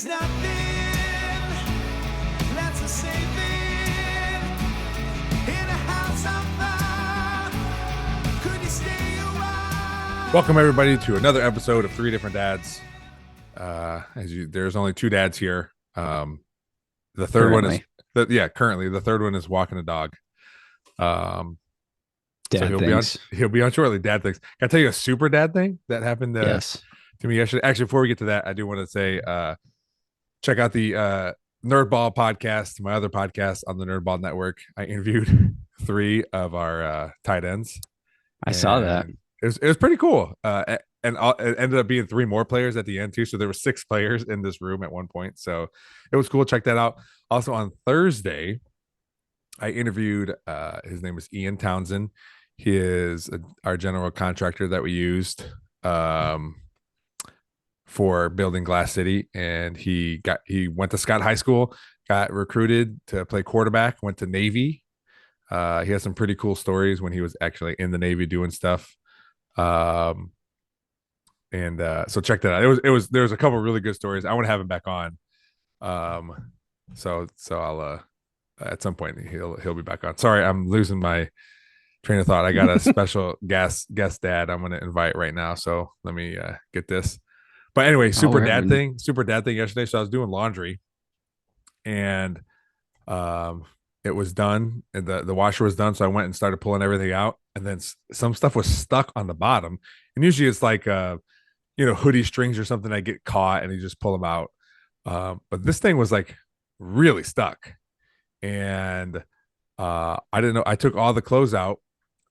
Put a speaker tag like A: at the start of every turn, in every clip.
A: It's nothing. That's a saving. In a house on fire. Could you stay a while?
B: Welcome everybody to another episode of Three Different Dads. There's only two dads here. The third
C: Currently.
B: one is currently the third one is walking a dog.
C: Dad
B: so
C: things.
B: he'll be on shortly. Dad things. Can I tell you a super dad thing that happened
C: Yes.
B: to me yesterday? Actually, before we get to that, I do want to say check out the Nerdball podcast, my other podcast on the Nerdball Network. I interviewed three of our tight ends.
C: I saw that.
B: It was pretty cool. And it ended up being three more players at the end too. So there were 6 players in this room at one point. So it was cool. Check that out. Also on Thursday, I interviewed his name is Ian Townsend. He is our general contractor that we used for building Glass City, and he went to Scott High School, got recruited to play quarterback, went to Navy. He has some pretty cool stories when he was actually in the Navy doing stuff. So check that out. There was a couple of really good stories. I want to have him back on. So I'll at some point he'll be back on. Sorry, I'm losing my train of thought. I got a special guest dad I'm going to invite right now. So let me get this. But anyway, super dad thing yesterday. So I was doing laundry, and it was done, and the washer was done. So I went and started pulling everything out, and then some stuff was stuck on the bottom. And usually it's like hoodie strings or something that get caught, and you just pull them out. But this thing was like really stuck, and I didn't know. I took all the clothes out.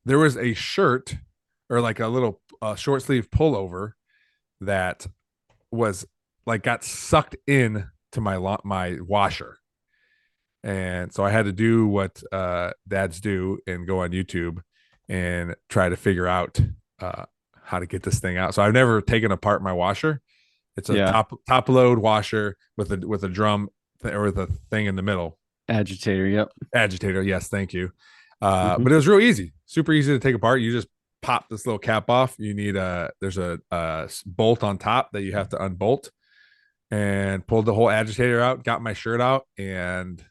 B: There was a shirt or like a little short sleeve pullover that was like got sucked in to my washer. And so I had to do what dads do and go on YouTube and try to figure out how to get this thing out. So I've never taken apart my washer. It's a top load washer with a drum or the thing in the middle.
C: Agitator. Yep.
B: Agitator. Yes. Thank you. But it was real easy, super easy to take apart. You just pop this little cap off. You need there's a bolt on top that you have to unbolt, and pulled the whole agitator out, got my shirt out, and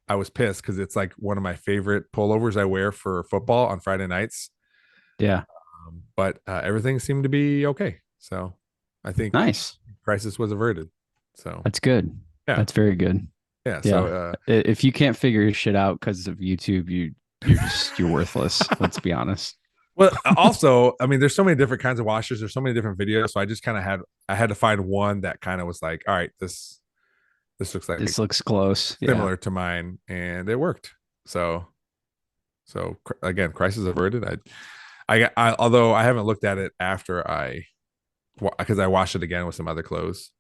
B: I was pissed because it's like one of my favorite pullovers I wear for football on Friday nights.
C: Yeah.
B: But everything seemed to be okay. So I think
C: nice
B: crisis was averted. So
C: that's good.
B: Yeah.
C: That's very good.
B: Yeah.
C: So if you can't figure your shit out because of YouTube, you're worthless. Let's be honest.
B: Well, also, I mean, there's so many different kinds of washers. There's so many different videos. So I just kind of had to find one that kind of was like, all right, this looks
C: close,
B: similar to mine, and it worked. So again, crisis averted. I although I haven't looked at it after because I washed it again with some other clothes.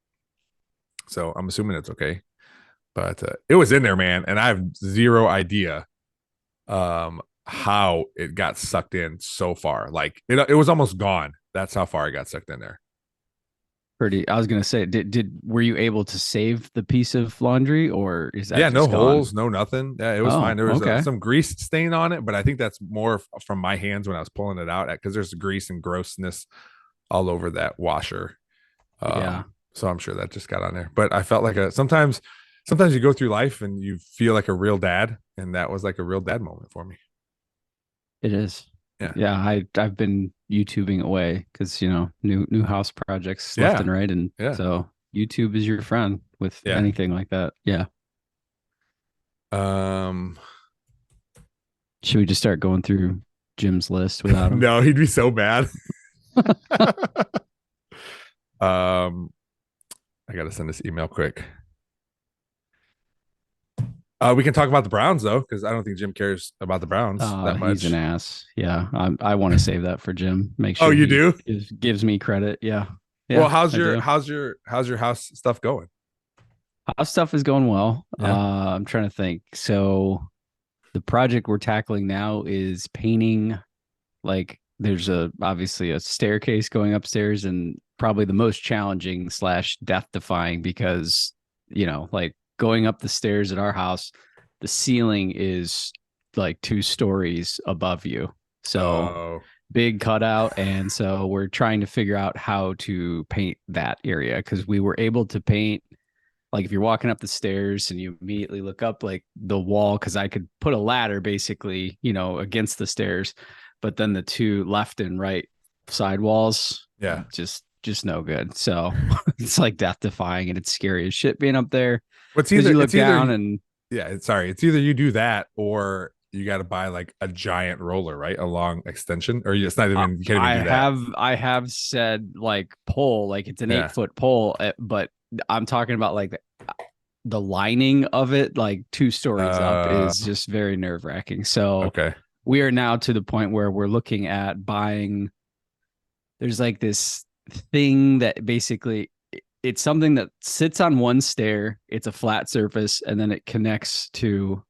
B: So I'm assuming it's okay, but it was in there, man, and I have zero idea how it got sucked in so far. Like it was almost gone. That's how far it got sucked in there.
C: I was gonna say, were you able to save the piece of laundry, or is that
B: no
C: gone?
B: holes, no nothing? Yeah, it was fine. There was some grease stain on it, but I think that's more from my hands when I was pulling it out, because there's grease and grossness all over that washer. So I'm sure that just got on there. But I felt like sometimes you go through life and you feel like a real dad, and that was like a real dad moment for me.
C: It is. Yeah. I've been YouTubing away because new house projects left and right, and so YouTube is your friend with anything like that. Yeah. Should we just start going through Jim's list without him?
B: No, he'd be so bad. I gotta send this email quick. We can talk about the Browns though, because I don't think Jim cares about the Browns that much.
C: He's an ass. Yeah, I want to save that for Jim. Make sure.
B: Oh, you do?
C: Gives me credit. Yeah.
B: Well, how's your house stuff going?
C: House stuff is going well.
B: Yeah.
C: I'm trying to think. So, the project we're tackling now is painting. Like, there's obviously a staircase going upstairs, and probably the most challenging / death defying, because like, going up the stairs at our house, the ceiling is like 2 stories above you. So big cutout. And so we're trying to figure out how to paint that area, because we were able to paint like if you're walking up the stairs and you immediately look up like the wall, because I could put a ladder basically, against the stairs, but then the two left and right side walls,
B: Yeah.
C: just no good. So it's like death defying, and it's scary as shit being up there.
B: What's
C: Because
B: either
C: you look
B: it's either
C: down and
B: it's either you do that or you got to buy like a giant roller, right? A long extension, or it's not even you can't even do that.
C: I have said like pole, like it's an
B: Yeah.
C: 8-foot pole, but I'm talking about like the lining of it, like 2 stories up, is just very nerve wracking. So
B: Okay.
C: we are now to the point where we're looking at buying. There's like this thing that basically it's something that sits on one stair. It's a flat surface, and then it connects to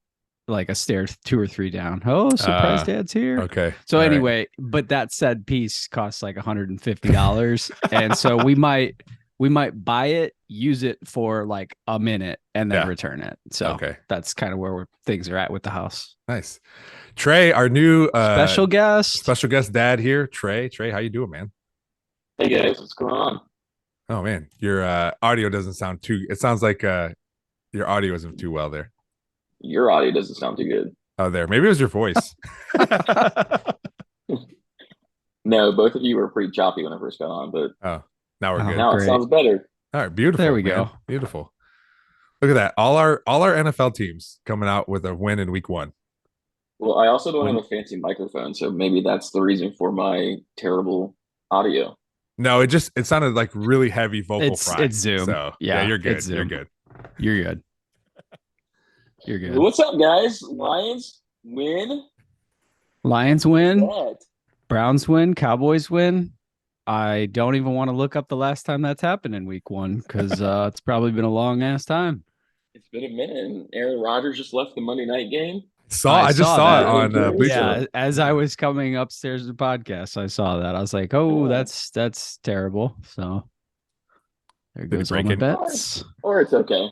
C: like a stair 2 or 3 down. Oh, surprise dad's here.
B: Okay.
C: So
B: All right.
C: anyway, but that said piece costs like $150. And so we might buy it, use it for like a minute, and then return it. So
B: Okay.
C: that's kind of where things are at with the house.
B: Nice. Trey, our new
C: Special guest.
B: dad here. Trey, how you doing, man?
D: Hey guys, what's going on?
B: Oh man, your audio doesn't sound too. It sounds like your audio isn't too well there.
D: Your audio doesn't sound too good.
B: Oh, there. Maybe it was your voice.
D: No, both of you were pretty choppy when I first got on, but
B: Oh, now we're good.
D: now
C: great.
D: it sounds better.
B: All right, beautiful.
C: There we
B: man.
C: go.
B: Beautiful. Look at that. All our NFL teams coming out with a win in week 1.
D: Well, I also don't have a fancy microphone, so maybe that's the reason for my terrible audio.
B: No, it sounded like really heavy vocal fry.
C: It's Zoom.
B: So
C: Yeah,
B: you're good.
C: it's
B: You're
C: Zoom.
B: good.
C: You're good. You're good.
D: What's up, guys? Lions win.
C: Lions win.
D: What?
C: Browns win. Cowboys win. I don't even want to look up the last time that's happened in week 1 because it's probably been a long ass time.
D: It's been a minute, and Aaron Rodgers just left the Monday night game.
B: I just saw it on Bleacher.
C: Yeah, as I was coming upstairs to the podcast, I saw that. I was like, "Oh, that's terrible." So there
B: Did he
C: goes all
B: break
C: my
B: in?
C: bets.
D: Or it's okay.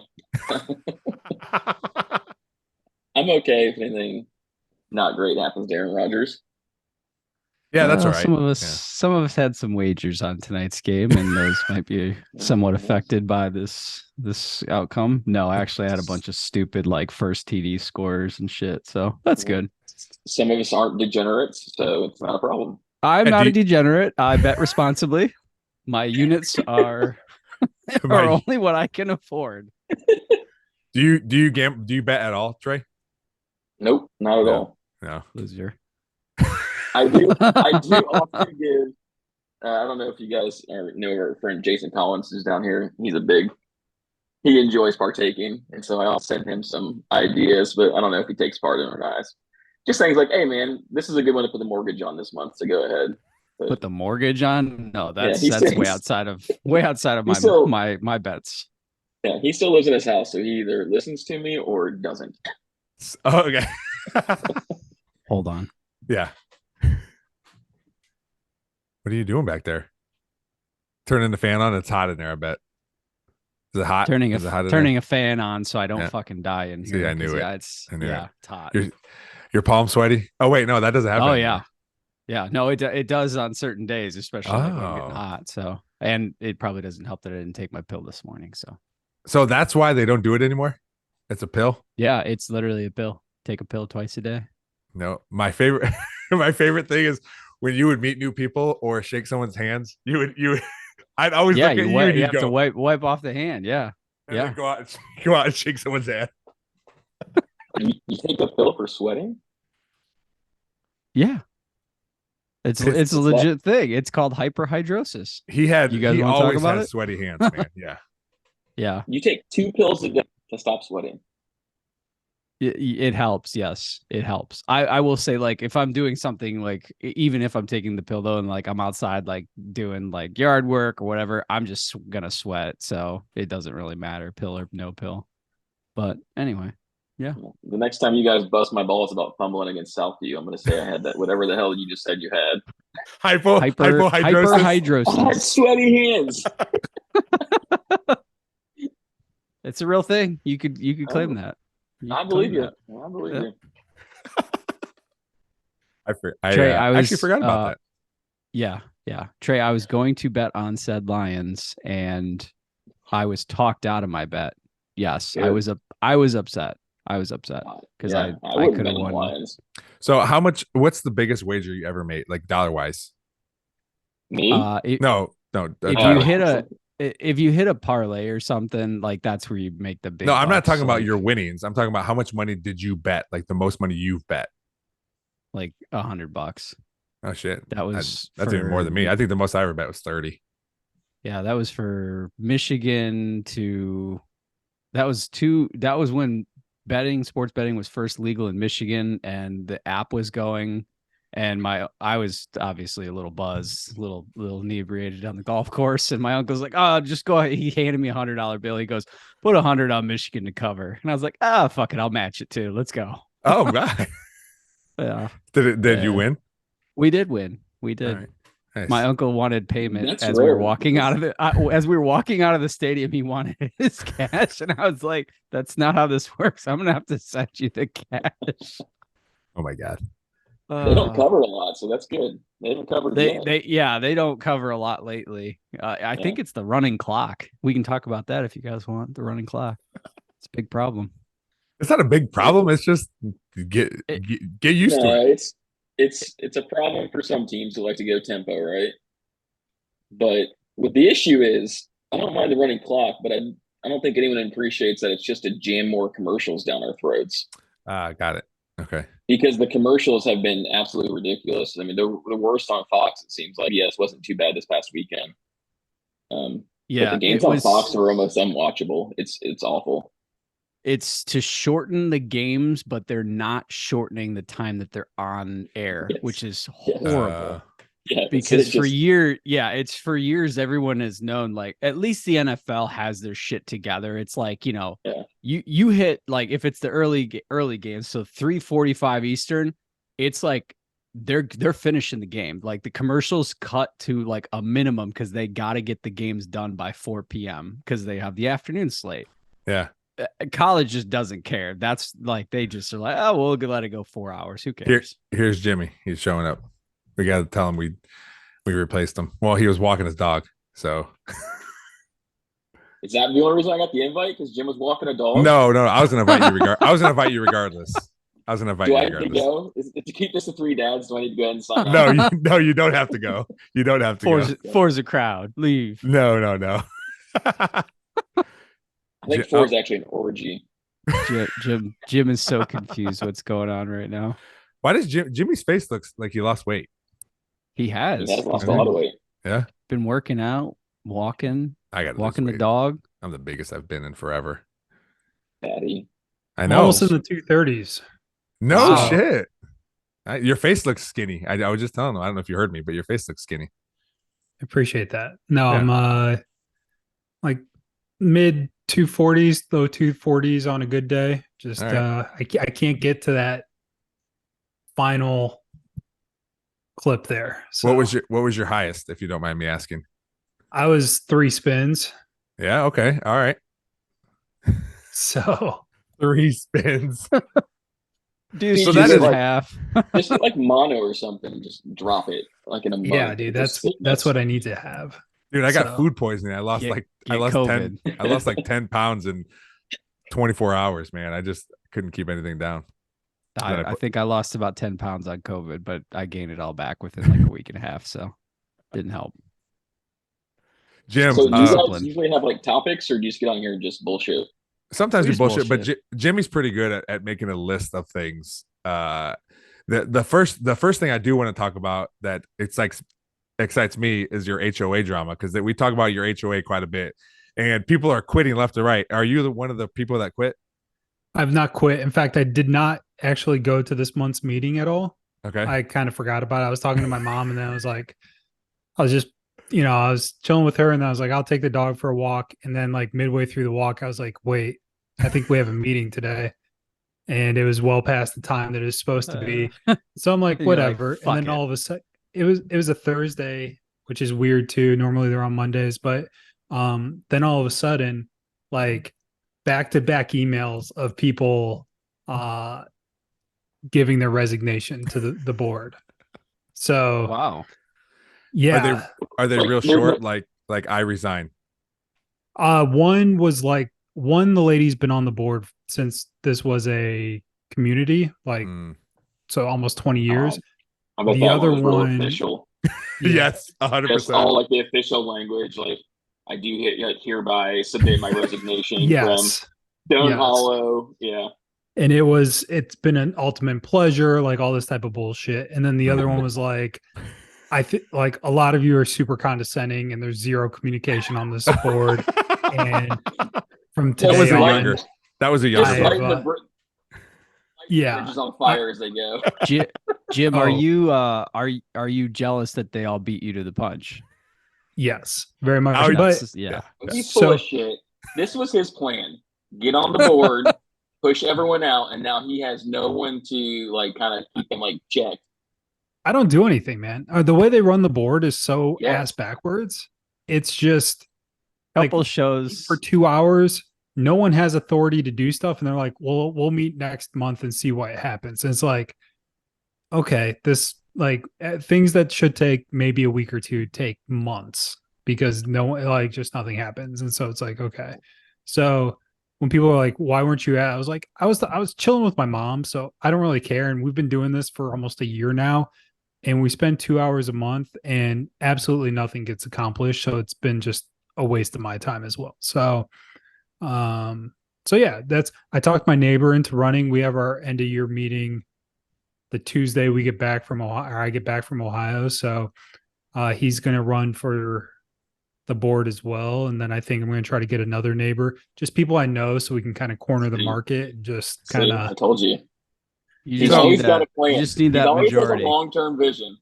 D: I'm okay if anything not great happens to Aaron Rodgers.
B: Yeah, that's all right.
C: Some of us had some wagers on tonight's game, and those might be somewhat affected by this outcome. No, I actually had a bunch of stupid like first TD scores and shit, so that's good.
D: Some of us aren't degenerates, so it's not a problem.
C: I'm not a degenerate. I bet responsibly. My units are only what I can afford.
B: Do you gamble? Do you bet at all, Trey?
D: Nope, not at all.
B: No.
C: Loser.
D: I do often give. I don't know if you guys know our friend Jason Collins is down here. He enjoys partaking, and so I'll send him some ideas, but I don't know if he takes part in or not. Just things like, "Hey, man, this is a good one to put the mortgage on this month." So go ahead. But,
C: Put the mortgage on? No, that's
D: says,
C: way outside of my bets.
D: Yeah, he still lives in his house, so he either listens to me or doesn't.
B: Oh, okay.
C: Hold on.
B: Yeah. What are you doing back there? Turning the fan on. It's hot in there, I bet. Is it hot?
C: Turning
B: a
C: a fan on so I don't fucking die in here.
B: See, I knew it.
C: Yeah, it's hot.
B: Your palm sweaty? Oh, wait, no, that doesn't happen.
C: Oh, yeah. Yeah, no, it does on certain days, especially like when I'm getting hot. So, and it probably doesn't help that I didn't take my pill this morning.
B: So that's why they don't do it anymore? It's a pill?
C: Yeah, it's literally a pill. Take a pill twice a day.
B: No, my favorite thing is when you would meet new people or shake someone's hands, I'd always look at you and
C: you
B: have
C: to wipe off the hand. Yeah.
B: And go out and shake someone's hand.
D: You take a pill for sweating?
C: Yeah. It's a legit thing. It's called hyperhidrosis.
B: You guys
C: he always
B: has sweaty hands, man. Yeah.
C: Yeah.
D: You take 2 pills a day to stop sweating.
C: It helps. Yes, it helps. I will say, like, if I'm doing something, like, even if I'm taking the pill though, and like I'm outside, like doing like yard work or whatever, I'm just gonna sweat. So it doesn't really matter, pill or no pill. But anyway, yeah.
D: The next time you guys bust my balls about fumbling against Southview, I'm gonna say I had that, whatever the hell you just said you had.
C: Hyperhidrosis.
D: I had sweaty hands.
C: It's a real thing. You could claim that.
D: I believe you. I believe you.
C: Trey,
B: I actually forgot about that.
C: Yeah. Trey, I was going to bet on said Lions, and I was talked out of my bet yes,
D: Good.
C: I was upset. I was upset because
D: Yeah, I
C: I
D: wouldn't
C: could
D: bet
C: have
D: on the
C: won.
D: Lions.
B: So how much? What's the biggest wager you ever made, like dollar wise?
D: Me?
B: No,
C: If you hit a if you hit a parlay or something, like that's where you make the big
B: no. I'm not
C: bucks,
B: talking about
C: like,
B: your winnings. I'm talking about how much money did you bet? Like the most money you've bet.
C: like $100.
B: Oh shit,
C: That was
B: that's even more than me. I think the most I ever bet was 30.
C: yeah, that was for Michigan to that was when sports betting was first legal in Michigan and the app was going and I was obviously a little buzzed, little inebriated on the golf course and my uncle's like, "Oh, just go ahead." He handed me $100 bill. He goes, "Put 100 on Michigan to cover." And I was like, "Ah, fuck it, I'll match it too. Let's go."
B: Oh god,
C: Yeah.
B: did you
C: Yeah.
B: win?
C: We did win. We
B: All
C: did.
B: right, nice.
C: My uncle wanted payment
D: That's
C: as we were
D: rare.
C: walking out of it. As we were walking out of the stadium, he wanted his cash, and I was like, "That's not how this works. I'm gonna have to send you the cash."
B: Oh my god.
D: They don't
C: Uh,
D: cover a lot, so that's good. They haven't covered yet.
C: they don't cover a lot lately. I think it's the running clock. We can talk about that if you guys want. The running clock. It's a big problem.
B: It's not a big problem. It's just get
C: It-
B: get used to
D: No,
B: it.
D: it's a problem for some teams who like to go tempo, right? But what the issue is, I don't mind the running clock, but I don't think anyone appreciates that it's just to jam more commercials down our throats
B: Got it. Okay.
D: because the commercials have been absolutely ridiculous. I mean, the worst on Fox. It seems like yes, wasn't too bad this past weekend. But
C: Yeah,
D: the games
C: it
D: on
C: was.
D: Fox are almost unwatchable. It's awful.
C: It's to shorten the games, but they're not shortening the time that they're on air,
D: Yes.
C: which is
D: Yes.
C: horrible.
D: Yeah,
C: Because for
D: just
C: it's for years everyone has known, like, at least the NFL has their shit together. It's like,
D: yeah.
C: you hit, like, if it's the early games, so 3:45 Eastern, it's like they're finishing the game. Like the commercials cut to like a minimum because they got to get the games done by 4 p.m. because they have the afternoon slate.
B: Yeah.
C: College just doesn't care. That's like they just are like, oh, we'll let it go 4 hours. Who cares?
B: Here's Jimmy. He's showing up. We got to tell him we replaced him. Well, he was walking his dog, so
D: Is that the only reason I got the invite? Because Jim was walking a dog?
B: no. I was gonna invite you. I was gonna invite you regardless. I was gonna invite
D: Do
B: you
D: I have to
B: regardless.
D: go? To keep this to 3 dads, do I need to go ahead and sign
B: No,
D: off?
B: you don't have to go. You don't have to go.
C: Four's a crowd. Leave.
B: No.
D: I think 4 is actually an orgy.
C: Jim is so confused what's going on right now.
B: Why does Jimmy's face looks like he lost weight?
C: He has.
D: He has lost a
B: Okay.
D: lot of weight.
B: Yeah,
C: Been working out, walking
B: I got
C: the dog.
B: I'm the biggest I've been in forever.
D: Fatty.
B: I
E: I'm
B: know.
E: almost in the 230s.
B: No
C: Wow.
B: shit. Your face looks skinny. I was just telling them. I don't know if you heard me, but your face looks skinny.
E: I appreciate that. No,
B: Yeah.
E: I'm like mid 240s, low 240s on a good day. Just
B: All right.
E: I can't get to that final clip there. So
B: What was your highest, if you don't mind me asking?
E: I was 3 spins.
B: Yeah. Okay. All right.
E: So
B: 3 spins.
C: Dude,
D: So
C: so
D: that
C: that
D: is
C: is
D: like-
C: half.
D: Just get like mono or something. Just drop it like in a month.
E: yeah, dude, that's what I need to have.
B: Dude, I got
E: So-
B: food poisoning. I lost
C: Get
B: COVID.
C: 10.
B: I lost like 10 pounds in 24 hours, man. I just couldn't keep anything down.
C: I think I lost about 10 pounds on COVID, but I gained it all back within like a week and a half. So didn't help.
B: Jim,
D: So do you guys
C: discipline.
D: usually have like topics, or do you just get on here and just bullshit?
B: sometimes we
C: Please
B: bullshit, but
C: bullshit.
B: Jimmy's pretty good at making a list of things. The first thing I do want to talk about that excites me is your HOA drama, because we talk about your HOA quite a bit, and people are quitting left and right. Are you one of the people that quit?
E: I've not quit. In fact, I did not actually go to this month's meeting at all.
B: Okay.
E: I kind of forgot about it. I was talking to my mom, and then I was like, I was just, I was chilling with her, and I was like, I'll take the dog for a walk. And then like midway through the walk, I was like, wait, I think we have a meeting today. And it was well past the time that it was supposed to be. So I'm like,
C: You're like,
E: whatever.
C: "Fuck
E: And then
C: it."
E: all of a sudden it was a Thursday, which is weird too. Normally they're on Mondays, but then all of a sudden, like back-to-back emails of people giving their resignation to the board. So
C: Wow.
E: yeah.
B: Are they
D: Like,
B: real
D: they're-
B: short? Like I resign.
E: One was like one, the lady's been on the board since this was a community, like so almost 20 years.
D: I bet
E: The
D: that
E: other
D: one was real
E: one-
D: official.
B: Yes,
D: Just
B: 100%.
D: all like the official language. Like I do hereby submit my resignation from
E: Yes.
D: Stone
E: Yes.
D: Hollow. Yeah.
E: And it's been an ultimate pleasure, like all this type of bullshit. And then the other one was like, I think like a lot of you are super condescending and there's zero communication on this board. And from
D: That
B: That was
E: today
B: a
E: on,
B: younger. That was a
D: Just
B: younger.
E: I
D: lighting
E: have,
D: the
E: yeah.
D: bridges on fire as they go.
C: Jim,
E: Oh.
C: are you jealous that they all beat you to the punch?
E: Yes, very much.
B: Oh,
E: But
C: That's- yeah.
D: He's full
E: So-
D: of shit. This was his plan. Get on the board, push everyone out, and now he has no one to like kind of keep him like checked.
E: I don't do anything, man. The way they run the board is so
D: Yes.
E: ass backwards. It's just like
C: Couple shows
E: for 2 hours, no one has authority to do stuff. And they're like, well, we'll meet next month and see what happens. And it's like, okay, this like things that should take maybe a week or two take months because no one like just nothing happens. And so it's like, okay. So when people are like, why weren't you at? I was like, I was chilling with my mom. So I don't really care. And we've been doing this for almost a year now. And we spend 2 hours a month and absolutely nothing gets accomplished. So it's been just a waste of my time as well. So, yeah, I talked my neighbor into running. We have our end of year meeting the Tuesday we get back from Ohio, or I get back from Ohio. So, he's going to run for the board as well. And then I think I'm going to try to get another neighbor, just people I know, so we can kind of corner the
D: See.
E: market and just
D: See,
E: kind
D: I
E: of,
D: told you.
C: You
D: He's
C: just
D: always
C: need
D: got
C: that.
D: a plan.
C: You just need
D: He
C: that
D: always
C: majority.
D: has a long-term vision.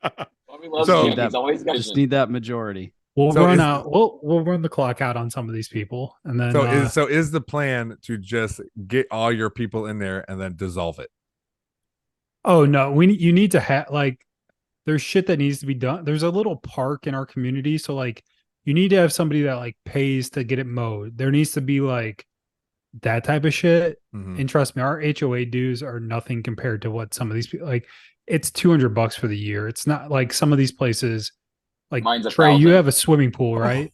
D: Bobby loves
B: So-
D: him. He's always got
C: Just
D: vision.
C: need that majority.
E: we'll
B: So
E: run
B: is-
E: out. We'll run the clock out on some of these people. And then,
B: So is the plan to just get all your people in there and then dissolve it?
E: oh no, you need to have like, there's shit that needs to be done. There's a little park in our community. So like, you need to have somebody that like pays to get it mowed. There needs to be like that type of shit.
B: Mhm.
E: And trust me, our HOA dues are nothing compared to what some of these people like. It's $200 for the year. It's not like some of these places. Like
D: Mine's
E: Trey, you
D: $1,000.
E: have a swimming pool, right?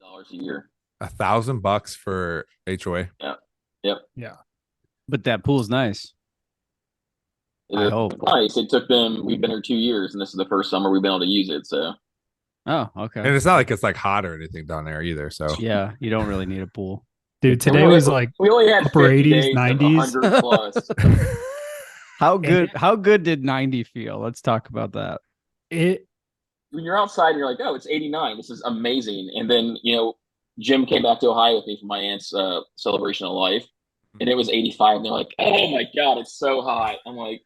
D: $1,000 a year.
B: $1,000 for HOA.
C: But that pool's nice. I
D: It's
C: hope.
D: nice. It took them. We've been here 2 years, and this is the first summer we've been able to use it. So
C: Oh, okay.
B: And it's not like it's like hot or anything down there either. So
C: Yeah, you don't really need a pool.
E: Dude, today
D: And we
E: was
D: only-
E: like
D: we only had
E: upper
D: 50
E: 80s,
D: days of
E: 90s.
D: 100 plus.
C: How good did 90 feel? Let's talk about that.
E: it.
D: When you're outside and you're like, oh, it's 89. This is amazing. And then Jim came back to Ohio with me for my aunt's celebration of life, and it was 85. And they're like, oh my god, it's so hot. I'm like,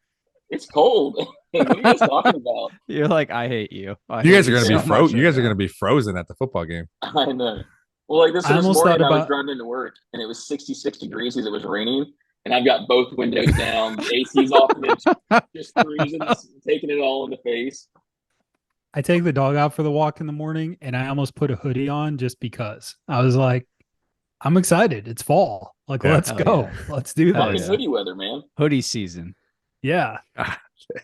D: it's cold. What are you guys talking about?
C: You're like, I hate you. I
B: you
C: hate
B: guys are gonna
C: so
B: be
C: much
B: frozen. You
C: right
B: guys are
C: now.
B: gonna be frozen at the football game.
D: I know. Well, like this
E: I almost
D: morning,
E: thought
D: I was
E: about-
D: driving into work, and it was 66 degrees because it was raining, and I've got both windows down, the AC's off, and just cruising, taking it all in the face.
E: I take the dog out for the walk in the morning, and I almost put a hoodie on just because I was like, I'm excited. It's fall. Like,
B: Yeah.
E: let's
C: Hell
E: go.
C: yeah.
E: Let's do
C: Hell
D: Fucking
E: this.
C: yeah.
D: hoodie weather, man.
C: Hoodie season.
E: Yeah.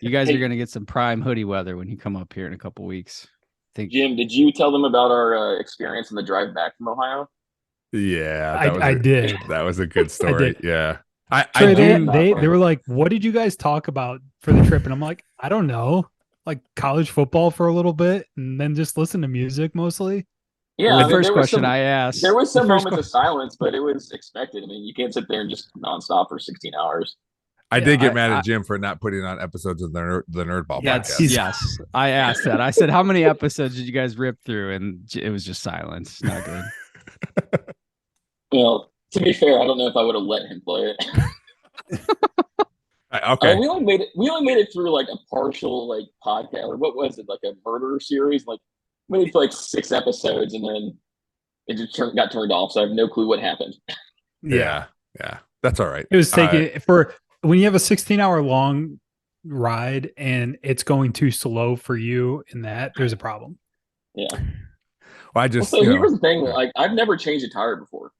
C: You guys
D: Hey.
C: are gonna get some prime hoodie weather when you come up here in a couple weeks. I think
D: Jim, did you tell them about our experience on the drive back from Ohio?
B: Yeah,
E: I did.
B: That was a good story.
E: did.
B: Yeah, I
E: Trey,
B: do.
E: they were like, what did you guys talk about for the trip? And I'm like, I don't know. Like college football for a little bit and then just listen to music mostly.
D: Yeah,
C: the
D: I mean,
C: first
D: there was
C: question
D: some-
C: I asked.
D: There was some
C: the first
D: moments of silence, but it was expected. I mean, you can't sit there and just nonstop for 16 hours.
B: I
C: Yeah,
B: did get
C: I-
B: mad
C: I-
B: at Jim for not putting on episodes of the Nerdball
C: Yes,
B: podcast.
C: yes. I asked that. I said, how many episodes did you guys rip through? And it was just silence. Not good.
D: Well, to be fair, I don't know if I would have let him play it.
B: Okay.
D: We only made it through like a partial like podcast, or what was it, like a murder series? Like we made it for like 6 episodes, and then it just got turned off. So I have no clue what happened.
B: Yeah. That's all right.
E: It was taking for when you have a 16-hour long ride and it's going too slow for you in that, there's a problem.
D: Yeah.
B: Well, I just
D: So
B: you know,
D: here's the thing: like I've never changed a tire before.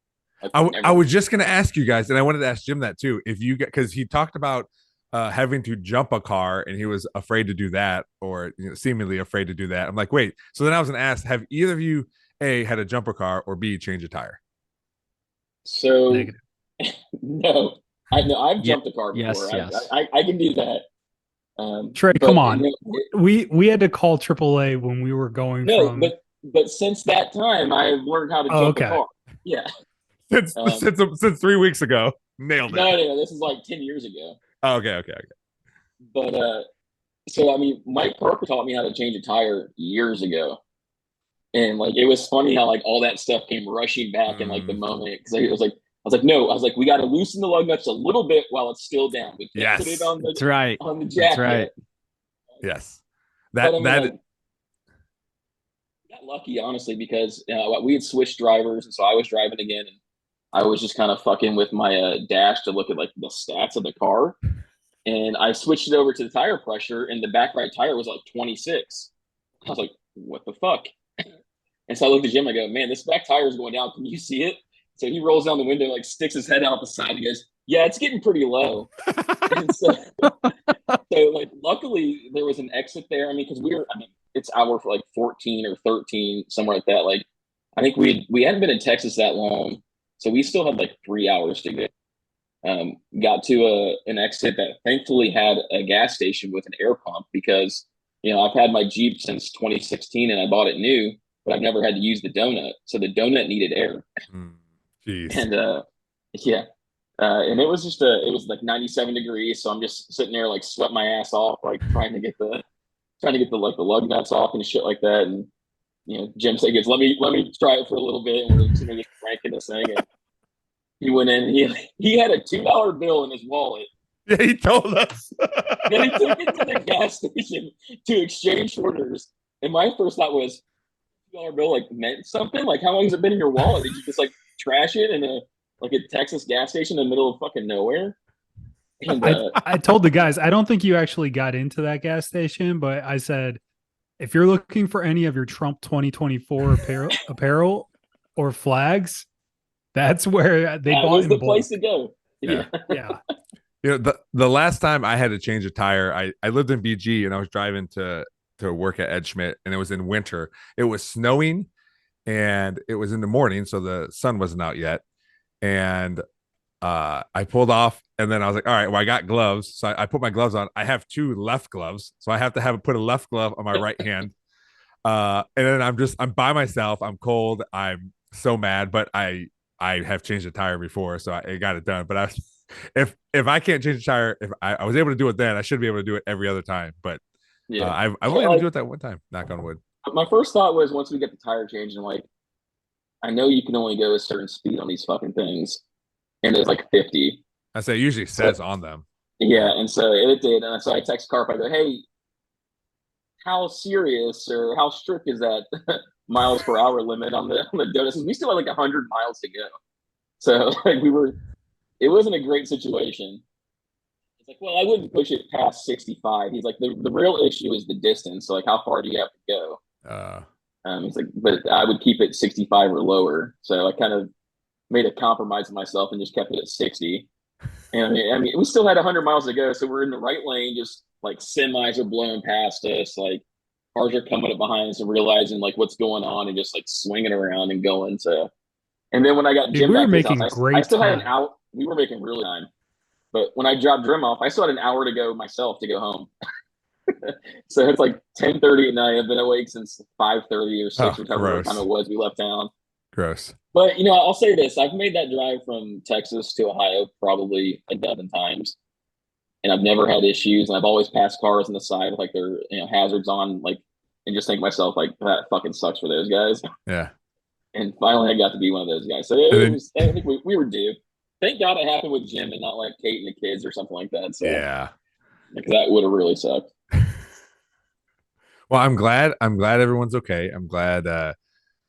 D: Like,
B: I
D: never.
B: was just going to ask you guys, and I wanted to ask Jim that too. If you get, because he talked about having to jump a car, and he was afraid to do that, or seemingly afraid to do that. I'm like, wait. So then I was going to ask, have either of you A had a jumper car or B change a tire?
D: So
E: Negative.
D: no, I've
C: Yeah,
D: jumped a car
C: yes,
D: before.
C: yes.
D: I can do that.
E: Trey,
D: But
E: come on.
D: you know,
E: We had to call AAA when we were going
D: no,
E: from.
D: but since that time, I've learned how to
E: Oh,
D: jump a
E: okay.
D: car. Yeah.
B: Since
D: Um,
B: since 3 weeks ago, nailed
D: no,
B: it.
D: no, no, this is like 10 years ago.
B: Oh, okay.
D: But so I mean, Mike Parker taught me how to change a tire years ago, and like it was funny how like all that stuff came rushing back in like the moment because I was like, we got to loosen the lug nuts a little bit while it's still down. We can't put it
B: Yes,
C: That's right.
D: on the
C: That's
D: jack
C: right.
D: yet.
B: yes.
D: But I mean,
B: That
D: like, got lucky honestly because we had switched drivers, and so I was driving again, and I was just kind of fucking with my dash to look at like the stats of the car, and I switched it over to the tire pressure, and the back right tire was like 26. I was like, what the fuck? And so I looked at Jim. I go, man, this back tire is going down. Can you see it? So he rolls down the window, like sticks his head out the side. And goes, yeah, it's getting pretty low. And so like, luckily there was an exit there. I mean, because it's hour for like 14 or 13, somewhere like that. Like, I think we hadn't been in Texas that long, so we still had like 3 hours to go. Got to an exit that thankfully had a gas station with an air pump because I've had my Jeep since 2016 and I bought it new, but I've never had to use the donut, so the donut needed air.
B: jeez.
D: And yeah, and it was it was like 97 degrees, so I'm just sitting there like sweat my ass off, like trying to get the like the lug nuts off and shit like that. And Jim said, "Let me try it for a little bit," and we're just cranking this thing. And he went in. He had a $2 bill in his wallet.
B: Yeah, he told us.
D: Then he took it to the gas station to exchange orders. And my first thought was, $2 bill like meant something? Like, how long has it been in your wallet? Did you just like trash it in a Texas gas station in the middle of fucking nowhere? And
E: I told the guys, I don't think you actually got into that gas station, but I said, if you're looking for any of your Trump 2024 apparel or flags, that's where they
D: that
E: bought
D: was
E: in
D: the
E: bulk.
D: place to go.
B: Yeah.
E: Yeah.
B: The last time I had to change a tire, I lived in BG and I was driving to work at Ed Schmidt, and it was in winter. It was snowing and it was in the morning, so the sun wasn't out yet. And I pulled off, and then I was like, all right, well, I got gloves. So I put my gloves on. I have two left gloves, so I have to put a left glove on my right hand. And then I'm by myself. I'm cold. I'm so mad, but I have changed a tire before, so I got it done. But if I can't change a tire, if I was able to do it then, I should be able to do it every other time. But
D: Yeah.
B: I've only able to do it that one time. Knock on wood.
D: My first thought was once we get the tire changed, and like, I know you can only go a certain speed on these fucking things, and it's like 50.
B: I say it usually says on them.
D: Yeah, and so it did. And so I text Carp. I go, hey, how serious or how strict is that miles per hour limit on the donuts? We still had like 100 miles to go. So like it wasn't a great situation. It's like, well, I wouldn't push it past 65. He's like, the real issue is the distance. So like, how far do you have to go? He's like, but I would keep it 65 or lower. So I kind of made a compromise of myself and just kept it at 60. And I mean, we still had 100 miles to go, so we're in the right lane. Just like semis are blowing past us, like cars are coming up behind us, and realizing like what's going on, and just like swinging around and going to. And then when I got Jim
E: we were
D: back to his
E: making
D: house,
E: great
D: I still had an
E: time.
D: hour. We were making really time, but when I dropped Jim off, I still had an hour to go myself to go home. So it's like 10:30 at night. I've been awake since 5:30 or 6 or whatever time it was we left town.
B: Gross.
D: But I'll say this: I've made that drive from Texas to Ohio probably a dozen times, and I've never had issues. And I've always passed cars on the side with like their hazards on, like, and just think to myself like, that fucking sucks for those guys.
B: Yeah.
D: And finally, I got to be one of those guys. So I think we were due. Thank God it happened with Jim and not like Kate and the kids or something like that. So
B: Yeah.
D: because that would have really sucked.
B: Well, I'm glad everyone's okay. I'm glad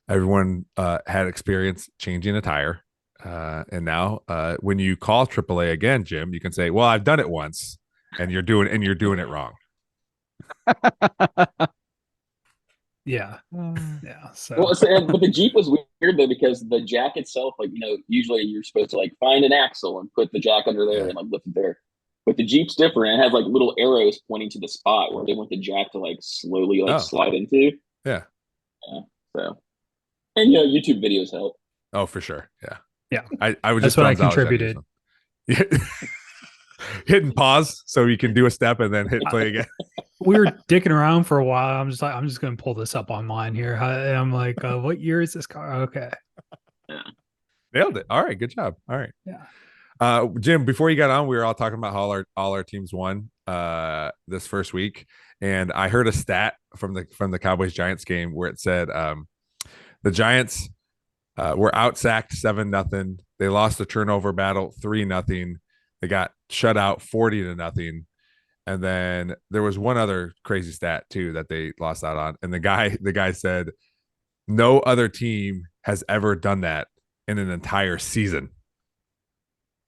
B: everyone had experience changing a tire. And now when you call AAA again, Jim, you can say, well, I've done it once, and you're doing it wrong.
E: Yeah. Yeah. So
D: Well, but the Jeep was weird though, because the jack itself, like, usually you're supposed to like find an axle and put the jack under there and like lift it there. But the Jeep's different. It has like little arrows pointing to the spot where they want the jack to like slowly slide into.
B: Yeah.
D: So, and YouTube videos help.
B: Oh, for sure. Yeah. I would
E: That's
B: just
E: what I
B: thumbs out Jen
E: contributed.
B: Newsom. Hit and pause so you can do a step and then hit play again.
E: We were dicking around for a while. I'm just going to pull this up online here. And I'm like, what year is this car? Okay.
B: Nailed it. All right, good job. All right.
E: Yeah.
B: Jim, before you got on, we were all talking about how all our teams won this first week, and I heard a stat from the Cowboys Giants game where it said the Giants were outsacked 7-0. They lost the turnover battle 3-0. They got shut out 40-0. And then there was one other crazy stat too that they lost out on. And the guy said no other team has ever done that in an entire season.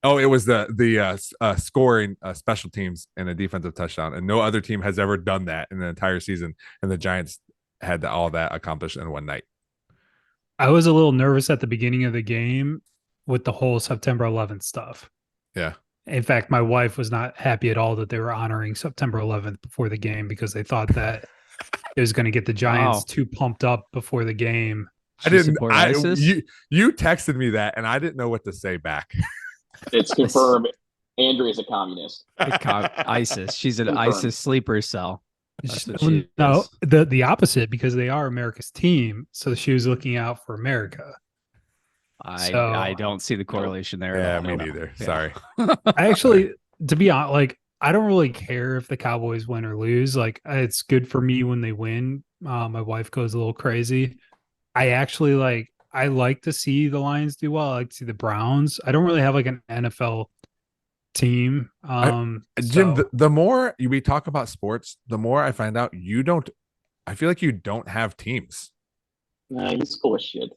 B: Oh, it was the scoring special teams and a defensive touchdown, and no other team has ever done that in an entire season. And the Giants had all that accomplished in one night.
E: I was a little nervous at the beginning of the game with the whole September 11th stuff.
B: Yeah.
E: In fact, my wife was not happy at all that they were honoring September 11th before the game because they thought that it was going to get the Giants too pumped up before the game.
B: I didn't. You texted me that, and I didn't know what to say back.
D: It's confirmed. Andrea's a communist.
C: ISIS. She's an ISIS sleeper cell. That's what she
E: No,
C: is.
E: the opposite, because they are America's team. So she was looking out for America.
C: I don't see the correlation there.
B: Yeah,
C: at all.
B: me neither. Yeah. Sorry.
E: I actually, to be honest, like, I don't really care if the Cowboys win or lose. Like, it's good for me when they win. My wife goes a little crazy. I actually I like to see the Lions do well. I like to see the Browns. I don't really have like an NFL team.
B: Jim, the more we talk about sports, the more I find out I feel like you don't have teams.
D: Nah, he's full of shit.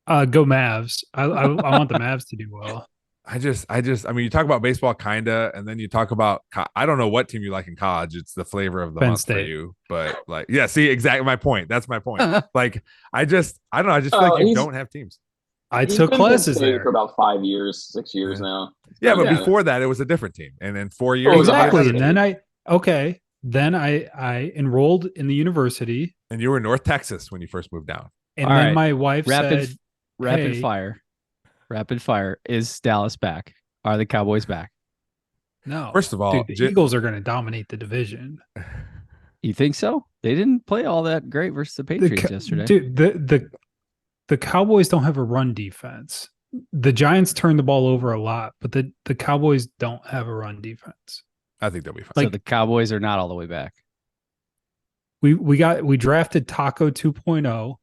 E: Go Mavs. I want the Mavs to do well.
B: I mean, you talk about baseball, kinda, and then you talk about, I don't know what team you like in college. It's the flavor of the month for you, but yeah, see, exactly my point. That's my point. I don't know. I just feel like you don't have teams.
E: I took classes there
D: for about 5 years, 6 years now.
B: Yeah, but before that, it was a different team, and then 4 years.
E: Exactly, and then I enrolled in the university,
B: and you were in North Texas when you first moved down.
E: And then my wife said,
C: Rapid fire. Is Dallas back? Are the Cowboys back?
E: No.
B: First of all,
E: the Eagles are going to dominate the division.
C: You think so? They didn't play all that great versus the Patriots yesterday.
E: Dude, the Cowboys don't have a run defense. The Giants turn the ball over a lot, but the Cowboys don't have a run defense.
B: I think they'll be fine.
C: So the Cowboys are not all the way back.
E: We drafted Taco 2.0.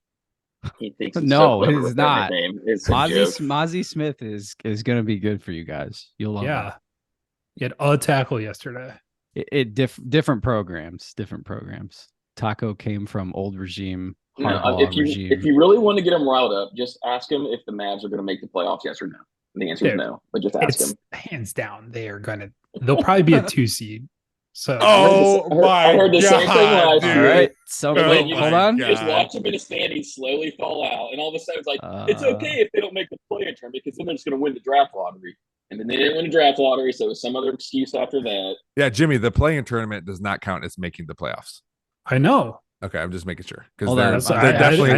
D: He thinks
C: no, it is not.
D: Mozzie
C: Mozzie Smith is going to be good for you guys. You'll love that.
E: He had a tackle yesterday.
C: Different programs. Taco came from old regime.
D: If you really want to get him riled up, just ask him if the Mavs are going to make the playoffs, yes or no. And the answer is no, but just ask him.
E: Hands down, they'll probably be a 2 seed. So,
D: I heard the same thing last year.
C: All right, so hold on.
D: You just watch them in a standing slowly fall out, and all of a sudden it's like it's okay if they don't make the play-in tournament because then they're just going to win the draft lottery. And then they didn't win the draft lottery, so it was some other excuse after that.
B: Yeah, Jimmy, the play-in tournament does not count as making the playoffs.
E: I know.
B: Okay, I'm just making sure because
E: they're definitely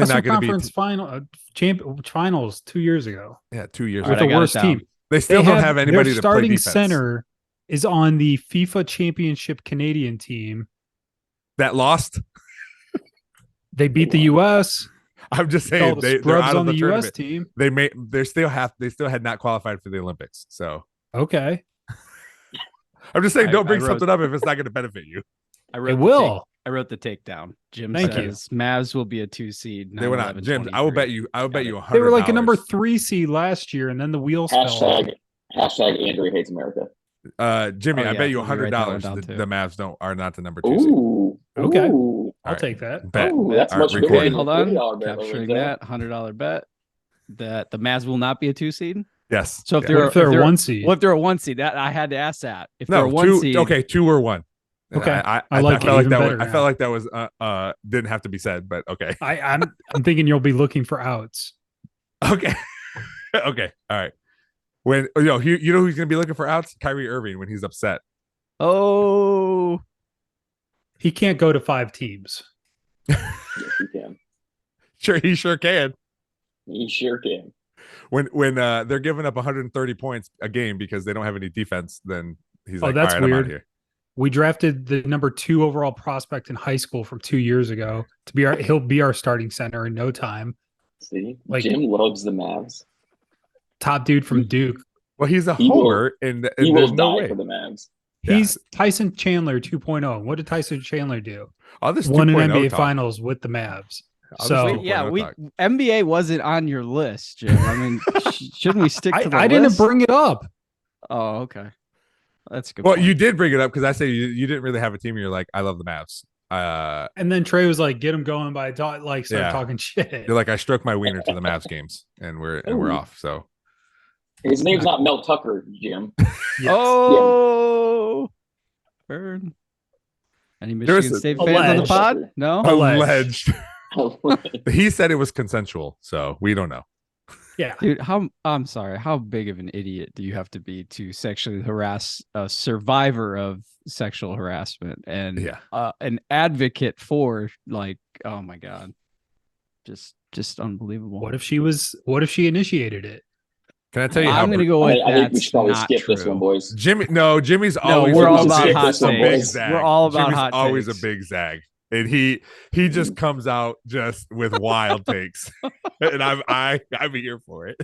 E: not going to be finals 2 years ago.
B: Yeah, 2 years
E: with the worst team.
B: They still don't have anybody to play
E: starting
B: defense.
E: Center is on the FIFA Championship Canadian team
B: that lost.
E: They beat the U.S.
B: I'm just saying they're out of the
E: U.S. team.
B: They still had not qualified for the Olympics. So
E: okay,
B: I'm just saying don't bring something up if it's not going to benefit you.
C: I wrote the takedown. Jim says Mavs will be a 2 seed.
B: They were not. Jim, I will bet you. $100.
E: They were like a number 3 seed last year, and then the wheels fell.
D: Hashtag Andrew hates America.
B: Jimmy, I bet you $100 the Mavs are not the number 2 seed.
D: Ooh,
E: okay, I'll take that.
B: Bet.
D: That's much good.
C: Hold on, capturing that $100 bet that the Mavs will not be a 2 seed.
B: Yes.
C: So if
E: they're a 1 seed,
C: well, if they're a 1 seed, that I had to ask that. If they're a 1 seed,
B: okay, 2 or 1.
E: Okay,
B: I
E: like
B: felt like that.
E: Was,
B: I felt like that was didn't have to be said, but okay.
E: I'm thinking you'll be looking for outs.
B: Okay. Okay. All right. When you know who's going to be looking for outs? Kyrie Irving when he's upset.
C: Oh,
E: he can't go to 5 teams.
D: Yes, he can.
B: He sure can.
D: He sure can.
B: when they're giving up 130 points a game because they don't have any defense, then he's
E: Oh,
B: like,
E: that's
B: all right, I'm out
E: weird.
B: of here.
E: We drafted the number 2 overall prospect in high school from 2 years ago to be he'll be our starting center in no time.
D: See,
E: Like-
D: Jim loves the Mavs.
E: Top dude from Duke.
B: Well, he's a
D: He will-
B: homer, and
D: He will
B: there's no
D: die
B: way.
D: for the Mavs.
B: Yeah.
E: He's Tyson Chandler 2.0. What did Tyson Chandler do?
B: All this
E: Won an
B: 2.0
E: NBA
B: talk.
E: Finals with the Mavs.
B: All this
E: So
B: 2.0
C: Yeah,
B: talk.
C: NBA wasn't on your list, Jim. I mean, shouldn't we stick to the
E: I
C: list?
E: didn't bring it up.
C: Oh, okay. That's a good.
B: Well,
C: point.
B: you did bring it up because I say you didn't really have a team. You're like, I love the Mavs.
E: And then Trey was like, "Get him going by started
B: Yeah.
E: talking shit."
B: You're like, I stroke my wiener to the Mavs games, and we're
D: Ooh.
B: off. So
D: His name's not Mel Tucker, Jim.
E: Yes.
C: Oh, burn. Any
B: There's
C: Michigan
B: a-
C: State fans on the
E: Alleged.
C: pod? No.
E: Alleged.
B: alleged. He said it was consensual, so we don't know.
E: Yeah.
C: Dude, I'm sorry. How big of an idiot do you have to be to sexually harass a survivor of sexual harassment and
B: Yeah.
C: an advocate for oh my God, just unbelievable.
E: What if she initiated it?
B: Can I tell you how
C: I'm gonna go with
D: I think we
C: that's
D: should probably
C: not
D: skip this
C: true.
D: one, boys.
B: Jimmy's
C: No,
B: always
C: we're
B: a
C: all
D: should
C: about
D: skip
C: hot
D: this one,
C: takes.
D: boys.
B: zag.
C: We're all about
B: Jimmy's
C: hot
B: always
C: takes.
B: a big zag, and he just comes out just with wild takes, and I'm here for it.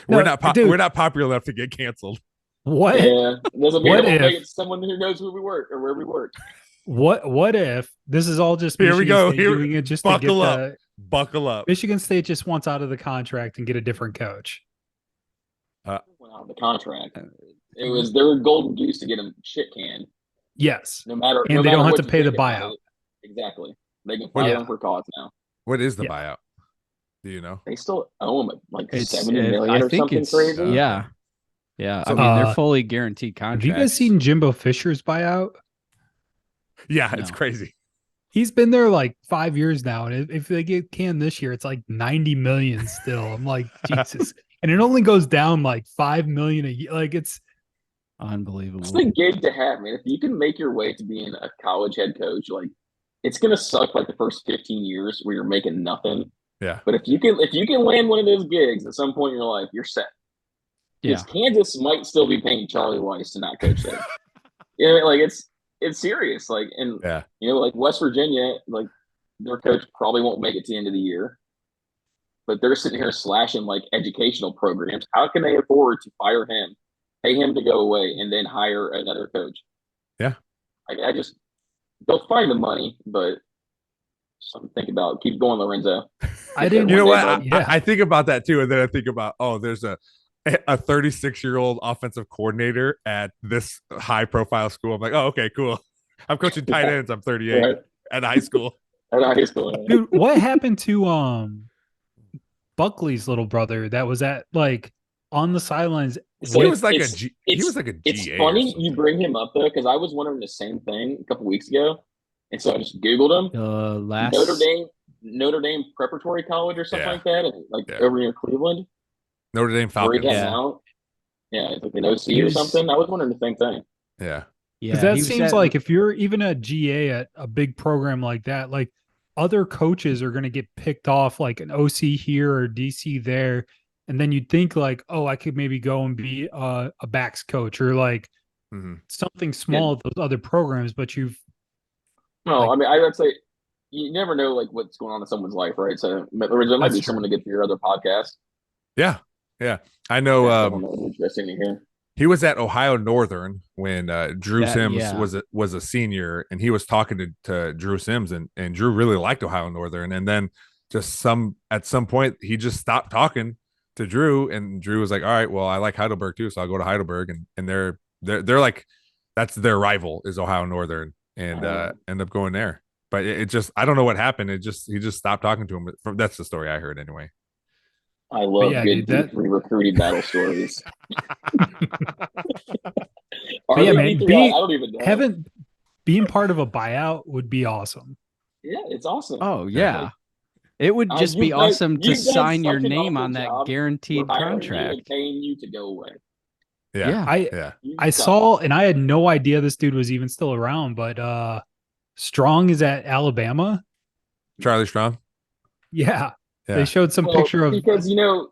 E: No,
B: we're not
E: dude.
B: we're not popular enough to get canceled.
E: What
D: Yeah, doesn't mean
E: What
D: it won't
E: if-
D: make someone who knows who we work or where we work.
E: what if this is all just
B: Here we
E: Michigan
B: go.
E: State
B: Here-
E: doing it just to get
B: buckle up.
E: the
B: Buckle up.
E: Michigan State just wants out of the contract and get a different coach.
D: Went out of the contract. It was their golden goose to get him shit canned.
E: Yes.
D: No matter,
E: And
D: no
E: they don't
D: matter
E: have
D: what
E: to
D: you
E: pay the
D: think about
E: buyout.
D: it. Exactly. They can
B: Well,
D: fire
E: yeah.
D: him for cause now.
B: What is the
E: Yeah.
B: buyout? Do you know?
D: They still owe him like
C: It's
D: 70 million
C: I
D: or
C: think
D: something
C: it's
D: crazy.
C: yeah. Yeah,
B: So-
C: I mean they're
E: Uh,
C: fully guaranteed contracts.
E: Have you guys seen Jimbo Fisher's buyout?
B: Yeah, it's
C: No.
B: crazy.
E: He's been there like 5 years now, and if they get canned this year, it's like 90 million still. I'm like, Jesus, and it only goes down like 5 million a year. Like it's
C: Unbelievable.
D: It's the gig to have, man. If you can make your way to being a college head coach, like it's gonna suck like the first 15 years where you're making nothing.
B: Yeah.
D: But if you can land one of those gigs at some point in your life, you're set.
C: Yeah.
D: Because Kansas might still be paying Charlie Weiss to not coach there. You know, like it's serious. Like, and
B: Yeah.
D: you know, like West Virginia, like their coach probably won't make it to the end of the year, but they're sitting here slashing like educational programs. How can they afford to fire him, pay him to go away, and then hire another coach?
B: Yeah.
D: Like, I just they'll find the money, but something to think about. Keep going, Lorenzo.
E: I didn't.
B: You know
D: One
B: what?
D: day,
E: Yeah.
B: I think about that too, and then I think about, oh, there's a 36-year-old offensive coordinator at this high-profile school. I'm like, oh, okay, cool. I'm coaching tight ends. I'm 38
D: Right.
B: at high school.
D: At high school.
E: Dude, what happened to Buckley's little brother that was at like on the sidelines?
D: So
B: He
D: it's-
B: was like
D: it's-
B: he
D: it's-
B: was like a GA.
D: It's
B: or
D: funny
B: something.
D: you bring him up though, because I was wondering the same thing a couple weeks ago, and so I just Googled him.
C: Last
D: Notre Dame Preparatory College or something
B: Yeah.
D: like that, and, like
B: Yeah.
D: over near Cleveland.
B: Notre Dame
D: Where he
B: Falcons.
D: got
C: Yeah.
D: out. Yeah, it's like an OC
E: He
D: or
E: was-
D: something. I was wondering the same thing.
B: Yeah.
C: yeah,
E: Because that
C: he was
E: seems
C: at-
E: like if you're even a GA at a big program like that, like other coaches are going to get picked off, like an OC here or DC there, and then you'd think like, oh, I could maybe go and be a backs coach or like
B: Mhm.
E: something small at those other programs, but you've
D: No,
E: Like-
D: I mean, I would say you never know like what's going on in someone's life, right? So Lorenzo might
E: That's
D: be
E: true.
D: someone to get for your other podcast.
B: Yeah. Yeah. I know.
D: That's interesting to hear.
B: He was at Ohio Northern when Drew
C: That-
B: Sims
C: yeah.
B: was a senior, and he was talking to Drew Sims, and Drew really liked Ohio Northern, and then just at some point he just stopped talking to Drew, and Drew was like, all right, well, I like Heidelberg too, so I'll go to Heidelberg, and they're like, that's their rival is Ohio Northern, and end up going there. But it just, I don't know what happened. He just stopped talking to him. That's the story I heard anyway.
D: I love
E: yeah,
D: good
E: dude, that-
D: recruiting battle stories.
E: But yeah,
D: Are
E: man,
D: they?
E: being-
D: I don't even know.
E: being part of a buyout would be awesome.
D: Yeah, it's awesome.
C: Oh yeah. It would just be
D: you've done-
C: awesome to
D: you've done
C: sign your
D: such an
C: name
D: awful
C: on that
D: job.
C: guaranteed
D: We're hiring you
C: contract.
D: and paying you to go away.
B: Yeah. Yeah.
D: You
E: I
D: suck.
E: saw, and I had no idea this dude was even still around, but Strong is at Alabama.
B: Charlie Strong.
E: Yeah. They showed some picture of
D: because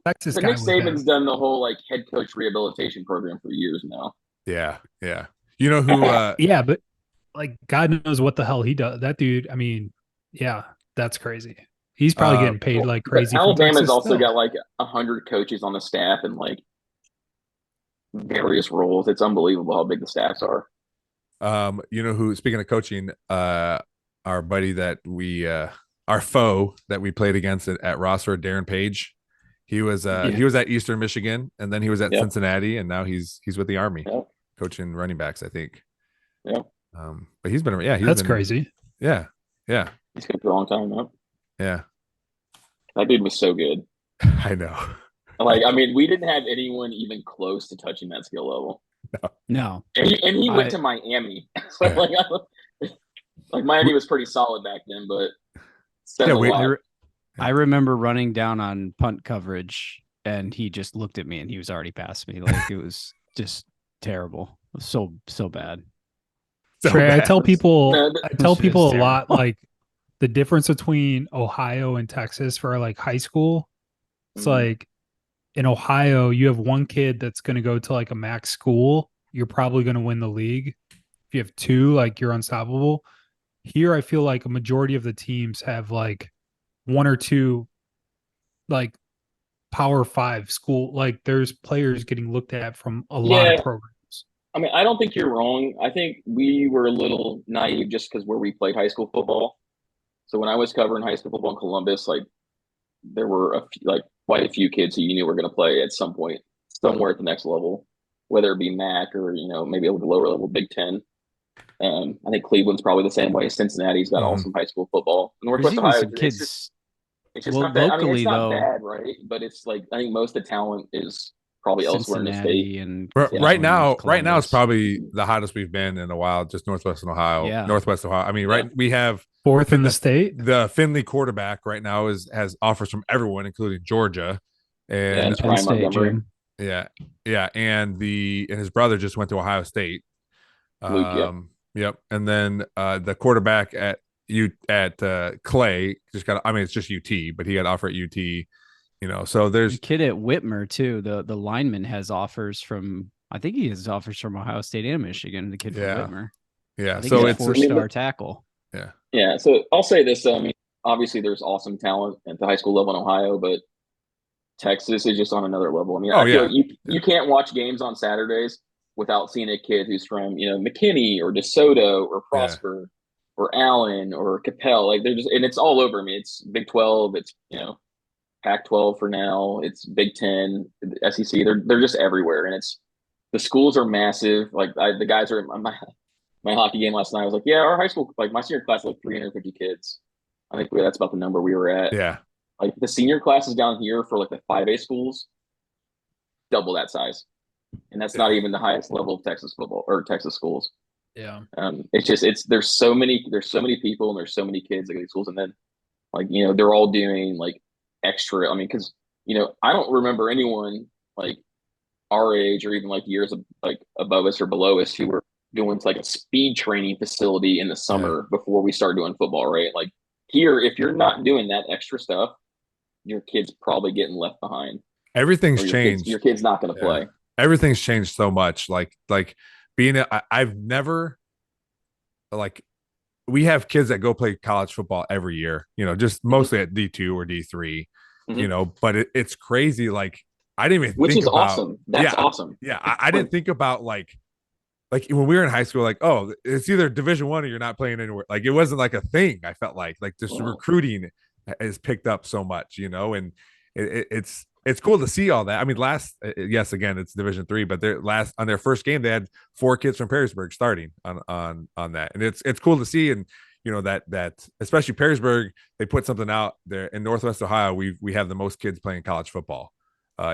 E: Texas
D: but
E: guy
D: Nick
E: with him.
D: Saban's done the whole like head coach rehabilitation program for years now.
B: Yeah. You know who?
E: Yeah, but like God knows what the hell he does. That dude. I mean, yeah, that's crazy. He's probably getting paid like crazy.
D: But
E: from
D: Alabama's
E: Texas
D: also
E: still.
D: got like 100 coaches on the staff and like various roles. It's unbelievable how big the staffs are.
B: You know who? Speaking of coaching, our buddy that we, our foe that we played against at Rossford, Darren Page. He was at Eastern Michigan, and then he was at Cincinnati, and now he's with the Army, coaching running backs, I think.
D: Yeah.
B: But he's been
E: That's crazy.
B: Yeah.
D: He's good for a long time now.
B: Yeah.
D: That dude was so good.
B: I know.
D: Like, I mean, we didn't have anyone even close to touching that skill level.
C: No.
D: And he went to Miami. So, like Miami was pretty solid back then, but
C: I remember running down on punt coverage, and he just looked at me, and he was already past me. Like, it was just terrible. It was so bad.
E: Trey, I tell people
C: terrible.
E: a lot, like the difference between Ohio and Texas for like high school. It's like in Ohio, you have one kid that's going to go to like a max school. You're probably going to win the league. If you have two, like you're unstoppable. Here, I feel like a majority of the teams have like one or two like Power 5 school. Like there's players getting looked at from a lot of programs.
D: I mean, I don't think you're wrong. I think we were a little naive just because where we played high school football. So when I was covering high school football in Columbus, like there were quite a few kids who you knew were going to play at some point somewhere at the next level, whether it be MAC or maybe a little lower level Big Ten. I think Cleveland's probably the same way. Cincinnati's got awesome high school football. Northwest Ohio,
C: kids.
D: It's just not bad. I mean, it's not bad, right? But it's like I think most of the talent is probably elsewhere in the state.
C: And
B: right now it's probably the hottest we've been in a while. Just Northwest Ohio. I mean, we have
E: fourth in the state.
B: The Finley quarterback right now has offers from everyone, including Georgia, and
C: Penn State.
B: And his brother just went to Ohio State.
D: Luke,
B: Yep. And then the quarterback at Clay just got. I mean, it's just UT, but he got offered at UT. So there's
C: a kid at Whitmer too. The lineman has offers from. I think he has offers from Ohio State and Michigan. The kid from Whitmer.
B: Yeah.
C: So it's a 4-star tackle.
B: Yeah.
D: Yeah. So I'll say this. I mean, obviously there's awesome talent at the high school level in Ohio, but Texas is just on another level. I mean, I feel like you can't watch games on Saturdays without seeing a kid who's from McKinney or DeSoto or Prosper or Allen or Capel. Like they're just, and it's all over. I mean, it's Big 12. It's Pac-12 for now. It's Big 10, SEC. They're just everywhere, and the schools are massive. Like the guys are my hockey game last night. I was like, yeah, our high school, like my senior class, like 350 kids. I think that's about the number we were at.
B: Yeah.
D: Like the senior classes down here for like the 5A schools, double that size, and that's not even the highest level of Texas football or Texas schools.
E: Yeah.
D: It's just there's so many people and there's so many kids at these schools, and then like they're all doing like extra. I mean, because I don't remember anyone like our age or even like years like above us or below us who were going to like a speed training facility in the summer before we started doing football, right? Like here, if you're not doing that extra stuff, your kid's probably getting left behind.
B: Everything's changed.
D: Your kid's not going to play.
B: Everything's changed so much. Like being I've never like we have kids that go play college football every year, just mostly at D2 or D3, but it's crazy. Like I didn't even
D: Which
B: think
D: is
B: about,
D: awesome. That's awesome.
B: Yeah. I didn't think about like when we were in high school, like, oh, it's either Division I or you're not playing anywhere. Like it wasn't like a thing. I felt like just recruiting has picked up so much, and it's cool to see all that. I mean, again, it's Division III, but on their first game, they had 4 kids from Perrysburg starting on that, and it's cool to see. And that especially Perrysburg, they put something out there in Northwest Ohio. We have the most kids playing college football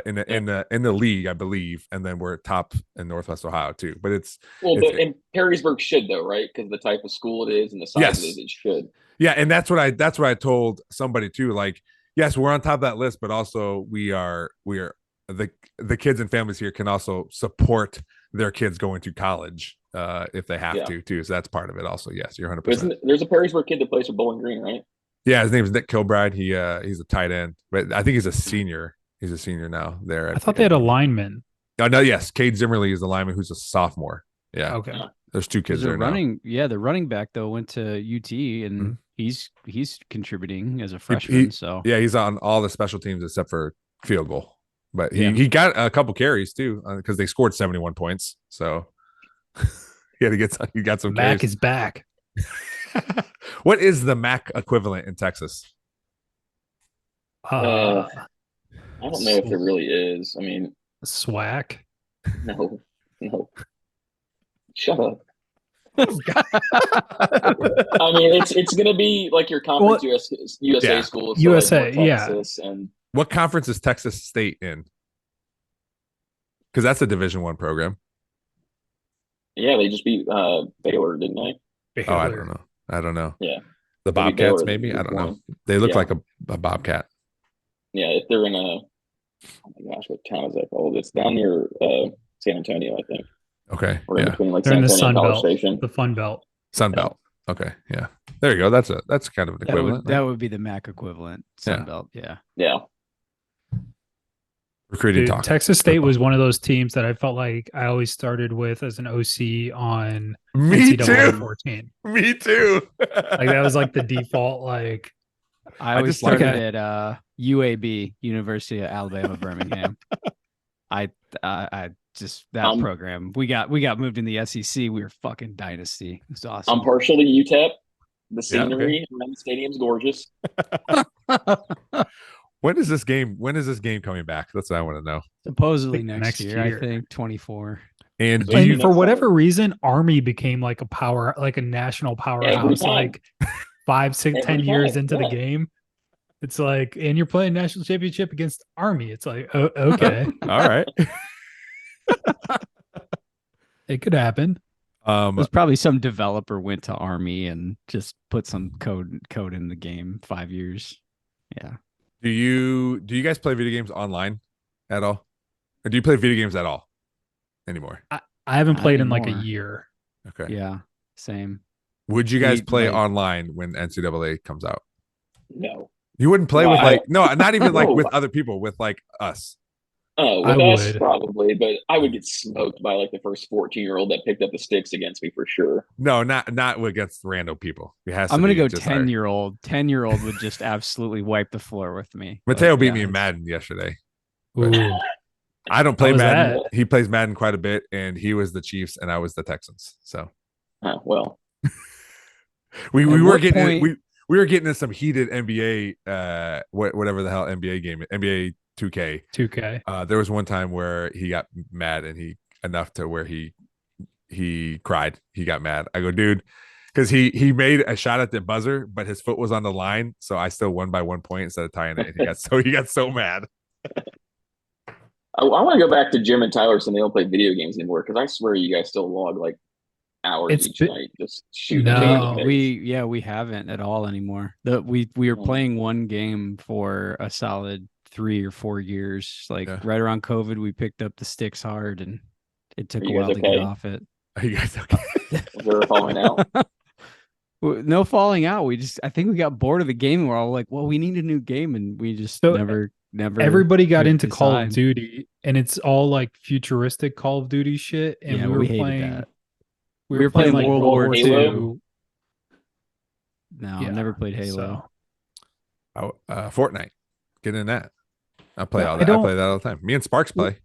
B: in the league, I believe, and then we're top in Northwest Ohio too. But
D: and Perrysburg should though, right? Because the type of school it is and the size it is, it should.
B: Yeah, and that's what I told somebody too. Like, yes, we're on top of that list, but also we are the kids and families here can also support their kids going to college if they have to too. So that's part of it also. Yes, you're 100%.
D: There's a Perrysburg kid that plays for Bowling Green, right?
B: Yeah, his name is Nick Kilbride. He's a tight end, but I think he's a senior. He's a senior now. There,
E: I thought they had a lineman.
B: Oh no, yes, Cade Zimmerly is the lineman who's a sophomore. Yeah,
E: Okay.
B: there's two kids
C: The
B: there now.
C: the running back though went to UT and
B: Mhm.
C: he's contributing as a freshman. So
B: Yeah, he's on all the special teams except for field goal. But
C: Yeah.
B: he got a couple carries too because they scored 71 points. So he got some
E: Mac
B: carries.
E: is back.
B: What is the Mac equivalent in Texas?
D: I don't know if it really is. I mean,
E: Swag.
D: no. Shut up. I mean, it's gonna be like your conference USA
B: Yeah.
D: schools, so
E: USA,
D: like Texas and
B: What conference is Texas State in? Because that's a Division I program.
D: yeah, they just beat Baylor, didn't they?
B: Oh, I don't know.
D: Yeah,
B: The
D: They beat
B: Bobcats,
D: Baylor
B: maybe. I
D: week
B: don't know.
D: one.
B: They look
D: Yeah.
B: like a Bobcat.
D: Yeah, if they're in oh my gosh, what town is that called? It's down near San Antonio, I think,
B: Okay.
D: or in
B: Yeah.
D: between like
E: They're
D: San
E: in the
D: Antonio and
E: Sun
D: College
E: Belt.
D: Station.
E: The Fun Belt.
B: Sun Belt. Okay. Yeah. There you go. That's kind of an equivalent.
C: that
B: right?
C: would be the MAC equivalent. Sunbelt. Yeah.
D: Yeah,
B: Recruiting
E: Dude,
B: talk.
E: Texas State
B: Football.
E: was one of those teams that I felt like I always started with as an OC on
B: Me
E: NCAA
B: too.
E: 14.
B: Me too.
E: Like that was like the default. Like
C: I always
B: just like
C: started at UAB, University of Alabama, Birmingham. I just that program. We got moved in the SEC. We were fucking dynasty. It was awesome.
D: I'm partially UTEP. The
B: Yeah, okay.
D: scenery around the stadium's gorgeous.
B: When is this game coming back? That's what I want to know.
C: Supposedly
E: Like
C: next
E: next
C: year,
E: year.
C: I think 24.
B: And
D: So
B: do
E: and
B: you
E: for
D: next
E: whatever
D: summer.
E: reason, Army became like a power, like a national powerhouse.
D: time.
E: Like 5, 6,
D: Every
E: 10 years
D: time,
E: into the
D: yeah.
E: game. It's like, and you're playing national championship against Army. It's like, oh, okay,
B: all right.
E: it could happen.
C: There's probably some developer went to Army and just put some code in the game. 5 years. Yeah.
B: Do you guys play video games online at all? Or do you play video games at all anymore?
E: I haven't
C: Not
E: played in like a
C: anymore.
E: year.
B: Okay.
C: Yeah. Same.
B: Would you guys
C: We,
B: play
C: like-
B: online when NCAA comes out?
D: No.
B: You wouldn't play
D: No,
B: with
D: I-
B: not even like
D: No.
B: with other people, with like us.
D: Oh,
E: I
D: with us
E: would.
D: probably, but I would get smoked by like the first 14-year-old that picked up the sticks against me for sure.
B: No, not against random people. It has
C: I'm
B: to
C: gonna
B: be
C: go
B: just our-
C: 10-year-old. 10-year-old would just absolutely wipe the floor with me.
B: Mateo
C: But,
B: beat
C: yeah,
B: me in
C: it's-
B: Madden yesterday. But
E: Ooh.
B: I don't play
E: was
B: Madden.
D: that?
B: He plays Madden quite a bit, and he was the Chiefs, and I was the Texans. So
D: Oh, well,
B: we
C: At
B: were
C: what
B: getting
C: point-
B: we were getting in some heated NBA whatever the hell NBA game, NBA 2K.
E: 2K.
B: There was one time where he got mad, and he enough to where he cried. He got mad. I go, dude, because he made a shot at the buzzer, but his foot was on the line, so I still won by 1 point instead of tying it. And he got so mad.
D: I want to go back to Jim and Tyler saying they don't play video games anymore because I swear you guys still log like hours
E: It's
D: each
E: bi-
D: night just shooting.
E: No.
C: we haven't at all anymore. We were
D: Oh.
C: playing one game for a solid 3 or 4 years. Like
B: Yeah.
C: right around COVID, we picked up the sticks hard, and it took
D: Are
C: a
D: you guys
C: while to get
D: okay?
C: off it.
B: Are you guys okay?
D: Was there a falling out?
C: No falling out. I think we got bored of the game. And we're all like, well, we need a new game, and we just
E: So,
C: never.
E: Everybody got
C: could
E: into Call
C: decide.
E: of Duty, and it's all like futuristic Call of Duty shit. And
C: Yeah,
E: we were
C: we hated
E: playing.
C: that.
E: We
C: We were playing
E: like
C: World War
D: Halo?
C: II. No,
E: Yeah,
C: never played Halo.
B: Fortnite. Get in that. I play
E: No,
B: all
E: I
B: that. I
E: don't-
B: play that all the time. Me and Sparks play.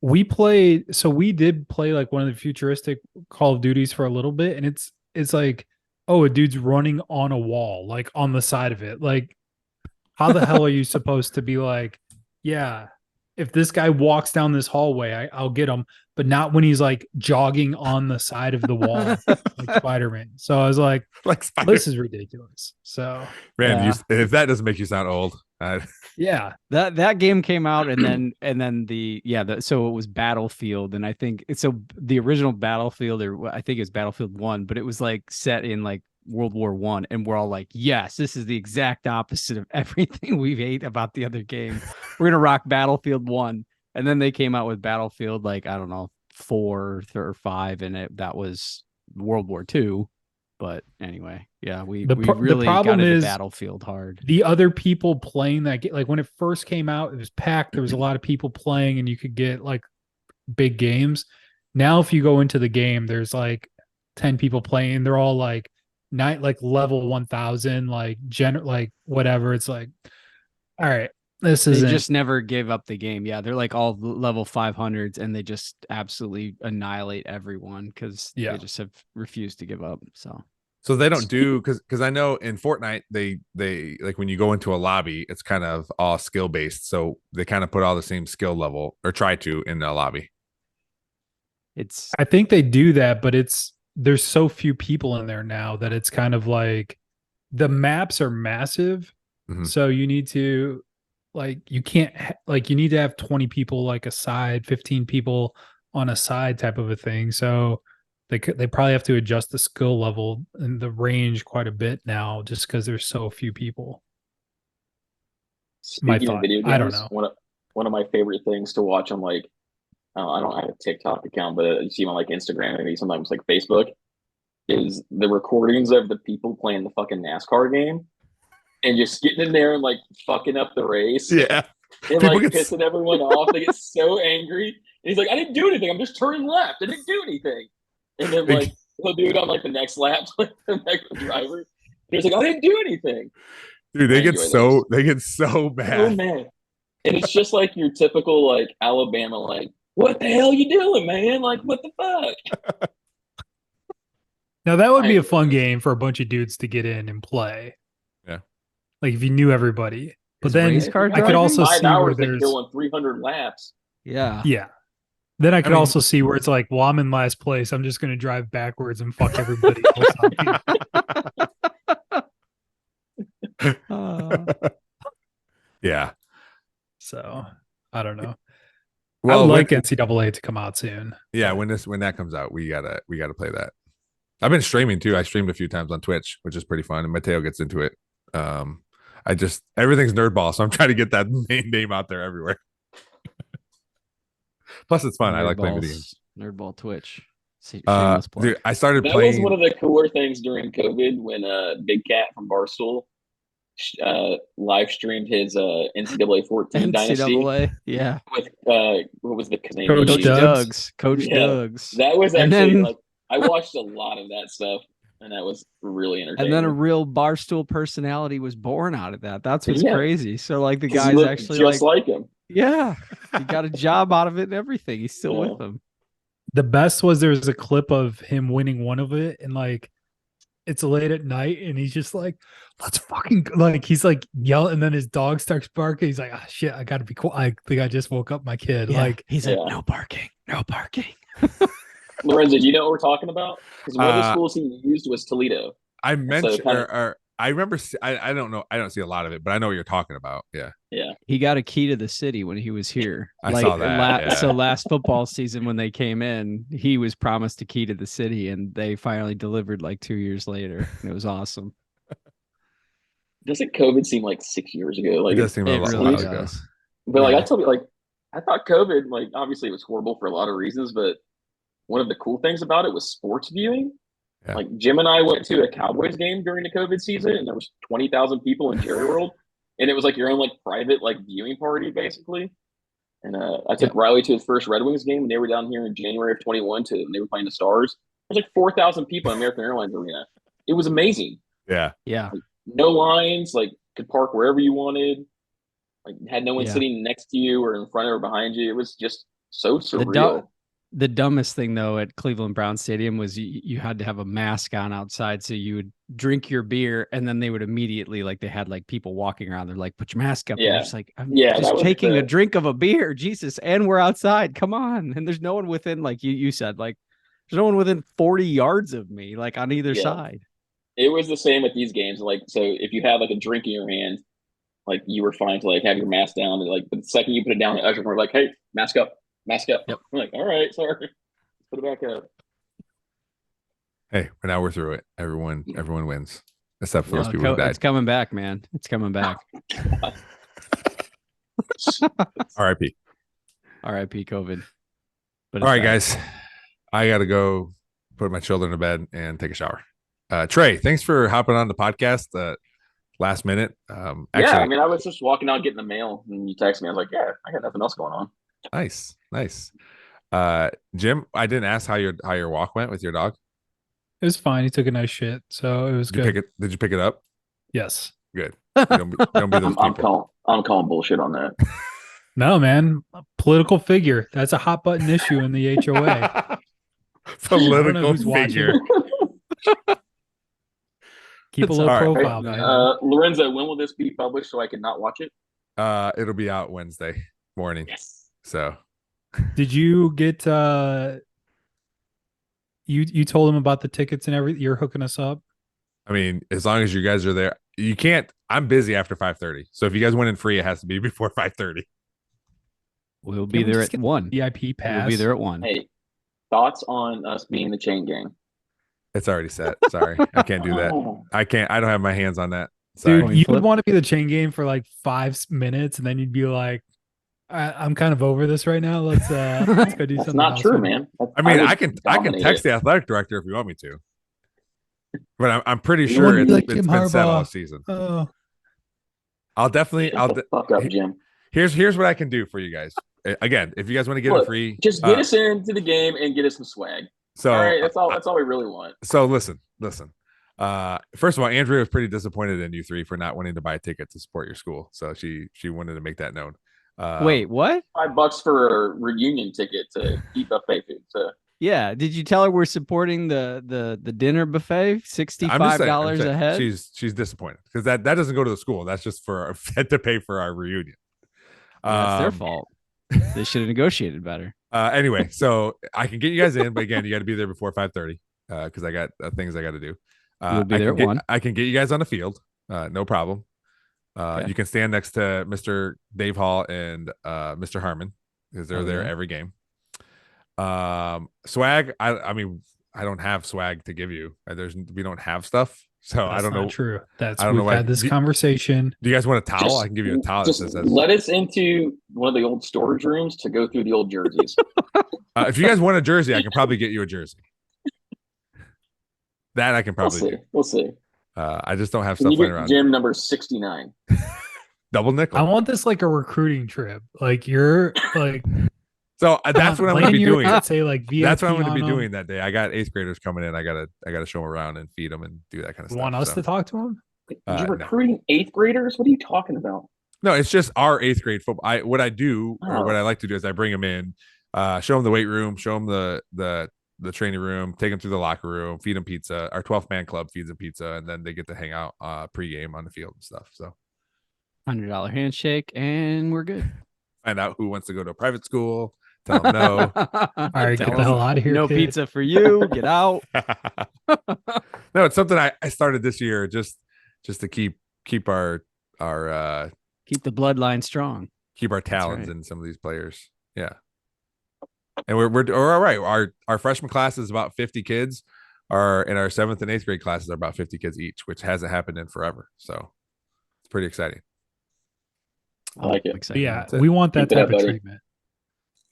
E: We played. So we did play like one of the futuristic Call of Duties for a little bit, and it's like, oh, a dude's running on a wall, like on the side of it. Like, how the hell are you supposed to be like, yeah, if this guy walks down this hallway, I'll get him, but not when he's like jogging on the side of the wall like Spider-Man. So I was like,
B: Like Spider.
E: this is ridiculous. So
B: Man,
C: Yeah.
B: if that doesn't make you sound old,
E: yeah,
C: That game came out, and then so it was Battlefield, and I think so the original Battlefield, or I think it's Battlefield 1, but it was like set in like World War 1, and we're all like, yes, this is the exact opposite of everything we hate about the other game. We're gonna rock Battlefield 1. And then they came out with Battlefield, like, I don't know, 4 or 5, and that was World War 2. But anyway, yeah, we
E: The
C: really
E: problem
C: got into
E: is
C: Battlefield hard.
E: the other people playing that game. Like when it first came out, it was packed. There was a lot of people playing, and you could get like big games. Now, if you go into the game, there's like 10 people playing. They're all like like level 1000, like like whatever. It's like, all right, this
C: They
E: isn't
C: just never gave up the game. Yeah, they're like all level 500s, and they just absolutely annihilate everyone because
E: Yeah.
C: they just have refused to give up.
B: So they don't do because I know in Fortnite they like when you go into a lobby, it's kind of all skill based. So they kind of put all the same skill level or try to in the lobby.
C: It's
E: I think they do that, but there's so few people in there now that it's kind of like the maps are massive.
B: Mhm.
E: So you need to like you can't like you need to have 20 people like a side, 15 people on a side type of a thing. So they probably have to adjust the skill level and the range quite a bit now just because there's so few people. My
D: Speaking of
E: thought.
D: video games,
E: I don't know.
D: One of my favorite things to watch on like I don't have a TikTok account, but you see them on like Instagram, maybe sometimes like Facebook, is the recordings of the people playing the fucking NASCAR game and just getting in there and like fucking up the race
B: Yeah.
D: and
B: People
D: like
B: get
D: pissing everyone off. They get so angry. And he's like, I didn't do anything. I'm just turning left. I didn't do anything. And then like he'll do it on like the next lap, like the next driver. And he's like, I didn't do anything.
B: Dude,
D: I
B: they get
D: enjoy
B: so
D: those.
B: they get so
D: Oh
B: bad.
D: man. And it's just like your typical like Alabama, like, what the hell you doing, man? Like, what the fuck?
E: Now that would be
D: I-
E: a fun game for a bunch of dudes to get in and play.
B: Yeah.
E: Like if you knew everybody. But
C: Is
E: then
C: race car
E: I could
C: driving?
E: also
D: 5
E: see where
D: hours to
E: there's
D: kill in 300 laps.
C: yeah.
E: yeah. Then I could
B: mean-
E: also see where it's like, well, I'm in last place. I'm just going to drive backwards and fuck everybody else up.
B: Yeah.
E: So I don't know. I
B: Well,
E: would like NCAA to come out soon.
B: yeah, when that comes out, we gotta play that. I've been streaming too. I streamed a few times on Twitch, which is pretty fun. And Mateo gets into it. I just everything's nerdball, so I'm trying to get that name out there everywhere. Plus, it's fun. I like playing video games.
C: Nerdball Twitch. Shameless plug.
B: Dude, I started
D: That
B: playing.
D: was one of the cooler things during COVID when Big Cat from Barstool live streamed his NCAA 14 dynasty
C: NCAA. Yeah.
D: with what was the name?
E: Coach
C: Coach
E: Doug's.
C: Doug's. Coach
D: Yeah.
C: Doug's.
D: That was
C: And
D: actually
C: then-
D: like I watched a lot of that stuff, and that was really entertaining.
C: And then a real Barstool personality was born out of that. That's what's
D: Yeah.
C: crazy. So like the
D: 'Cause he
C: guy's
D: looked
C: actually
D: just
C: like,
D: like him.
C: yeah, he got a job out of it and everything. He's still
D: Yeah.
C: with them.
E: The best was there was a clip of him winning one of it, and like it's late at night, and he's just like, "Let's fucking go." Like he's like yelling, and then his dog starts barking. He's like, "Ah, shit, I gotta be quiet. I think I just woke up my kid."
C: Yeah.
E: Like
C: He's
D: Yeah.
C: like, no barking, no barking.
D: Lorenzo, do you know what we're talking about? Because one of the
B: Uh,
D: schools he used was Toledo.
B: I mentioned,
D: kinda-
B: or I remember. I don't know. I don't see a lot of it, but I know what you're talking about. Yeah.
C: He got a key to the city when he was here.
B: I saw that, yeah.
C: So last football season when they came in, he was promised a key to the city, and they finally delivered like 2 years later. And it was awesome.
D: Doesn't COVID seem like 6 years ago? Like
B: It does seem a
C: It
B: lot
C: really
B: while ago.
C: does.
D: But like
C: Yeah.
D: I told you, like I thought COVID, like obviously it was horrible for a lot of reasons, but one of the cool things about it was sports viewing.
B: Yeah.
D: Like Jim and I went to a Cowboys game during the COVID season, and there was 20,000 people in Jerry World, and it was like your own like private like viewing party basically. And I took Riley to his first Red Wings game, and they were down here in January of 21 and they were playing the Stars. There was like 4,000 people in American Airlines Arena. It was amazing.
B: Yeah.
C: Yeah.
D: No lines, like could park wherever you wanted. Like had no one
C: Yeah.
D: sitting next to you or in front or behind you. It was just so
C: The,
D: surreal.
C: the dumbest thing though at Cleveland Brown Stadium was you had to have a mask on outside, so you would drink your beer and then they would immediately like they had like people walking around. They're like, put your mask up. And
D: Yeah.
C: you're just like, I'm
D: Yeah, that
C: just
D: was
C: taking a
D: the-
C: drink of a beer, Jesus, and we're outside. Come on, and there's no one within like you said like there's no one within 40 yards of me like on either
D: Yeah.
C: side.
D: It was the same at these games. Like so, if you had like a drink in your hand, like you were fine to like have your mask down. And, like, but the second you put it down, the usher were like, "Hey, mask up, mask up."
C: Yep.
D: I'm like, "All right, sorry, put it back up."
B: Hey, but now we're through it. Everyone wins, except for
C: No,
B: those people who died.
C: it's coming back, man. It's coming back.
B: R.I.P.
C: R.I.P. COVID. But
B: All right,
C: it's back.
B: guys, I gotta go put my children to bed and take a shower. Trey, thanks for hopping on the podcast last minute.
D: Yeah,
B: Actually,
D: I mean, I was just walking out getting the mail, and you texted me. I was like, "Yeah, I got nothing else going on."
B: nice. Jim, I didn't ask how your walk went with your dog.
E: It was fine. He took a nice shit, so it was
B: Did you
E: good.
B: pick it? Did you pick it up?
E: Yes.
B: Good. Don't be those
D: I'm
B: people.
D: calling bullshit on that.
E: No, man. A political figure. That's a hot button issue in the HOA.
B: Political
E: who's watching.
B: figure.
E: Keep a
C: It's
E: low
B: all right.
E: profile,
C: Hey,
E: guy.
D: Lorenzo, when will this be published so I can not watch it?
B: It'll be out Wednesday morning.
D: Yes.
B: So
E: Did you get you told him about the tickets and everything? You're hooking us up?
B: I mean, as long as you guys are there, you can't. I'm busy after 5:30. So if you guys went in free, it has to be before 5:30.
C: We'll be
E: Can we
C: there
E: just
C: at
E: get
C: 1.
E: VIP pass.
C: We'll be there at 1.
D: Hey, thoughts on us being the chain gang?
B: It's already set. Sorry, I can't do that.
D: Oh,
B: I can't. I don't have my hands on that. Sorry.
E: Dude,
C: Coin
E: you
C: flip.
E: would want to be the chain game for like 5 minutes, and then you'd be like, I'm kind of over this right now. Let's go do
D: that's
E: something
D: not
E: else.
D: true, man.
B: I mean,
D: would
B: I can
D: dominate
B: text
D: it.
B: the athletic director if you want me to, but I'm pretty
D: You
B: sure
E: wanna
B: it's
E: be like
B: been
E: Jim
B: set all
E: Harbaugh.
B: season.
E: Oh,
B: I'll definitely.
D: Shut the fuck up, Jim.
B: Here's what I can do for you guys. Again, if you guys want to get
D: Look,
B: it free,
D: just get us into the game and get us some swag.
B: So
D: all right, that's all we really want.
B: So listen. First of all, Andrea was pretty disappointed in you three for not wanting to buy a ticket to support your school. So she wanted to make that known.
C: Wait, what?
D: $5 for a reunion ticket to eat buffet food. So
C: Yeah. Did you tell her we're supporting the dinner buffet?
B: I'm just
C: $65
B: saying, I'm saying
C: a head?
B: She's disappointed because that doesn't go to the school. That's just for to pay for our reunion.
C: That's their fault. They should have negotiated better.
B: Anyway, so I can get you guys in, but again, you got to be there before 5:30 because I got things I got to do.
C: We'll be there at 1.
B: I can get you guys on the field, no problem.
C: Okay.
B: You can stand next to Mr. Dave Hall and Mr. Harmon because they're there
C: Okay.
B: every game. Swag, I mean, I don't have swag to give you. We don't have stuff, so
E: that's
B: I don't
E: not
B: know.
E: true.
B: I don't know
E: We've
B: why-
E: had this
B: do-
E: conversation.
B: Do you guys want a towel? I can give you a towel.
D: Just
B: that says
D: let us into one of the old storage rooms to go through the old jerseys.
B: if you guys want a jersey, I can probably get you a jersey. That I can
D: We'll
B: probably
D: see.
B: do.
D: We'll see.
B: I just don't have
D: Can
B: stuff
D: you
B: laying
D: get
B: around.
D: gym number 69?
B: Double nickel.
E: I want this like a recruiting trip. Like you're like
B: So that's what I'm going to be doing.
E: Say like VIP
B: That's what I'm going to
E: on
B: be
E: 'em.
B: doing that day. I got 8th graders coming in. I gotta show them around and feed them and do that kind of
E: You
B: stuff.
E: want us
B: so.
E: to talk to him?
D: You're
B: No.
D: recruiting 8th graders? What are you talking about?
B: No, it's just our 8th grade football. What I do or
D: Oh.
B: what I like to do is I bring them in, show them the weight room, show them the training room, take them through the locker room, feed them pizza. Our 12th man club feeds them pizza, and then they get to hang out pregame on the field and stuff. So
C: $100 handshake, and we're good.
B: find out who wants to go to a private school. Tell them no.
E: All right,
C: Tell
E: get the hell out of here.
C: No
E: kid.
C: pizza for you. Get out.
B: No, it's something I started this year just to keep our
C: Keep the bloodline strong.
B: keep our talons
C: right.
B: in some of these players. Yeah. And we're all right. Our freshman class is about 50 kids. And our 7th and 8th grade classes are about 50 kids each, which hasn't happened in forever. So it's pretty exciting.
D: I like it.
C: I'm excited.
E: Yeah,
B: That's it.
E: we want that
D: Keep it
E: type
D: up,
E: of
D: buddy.
E: treatment.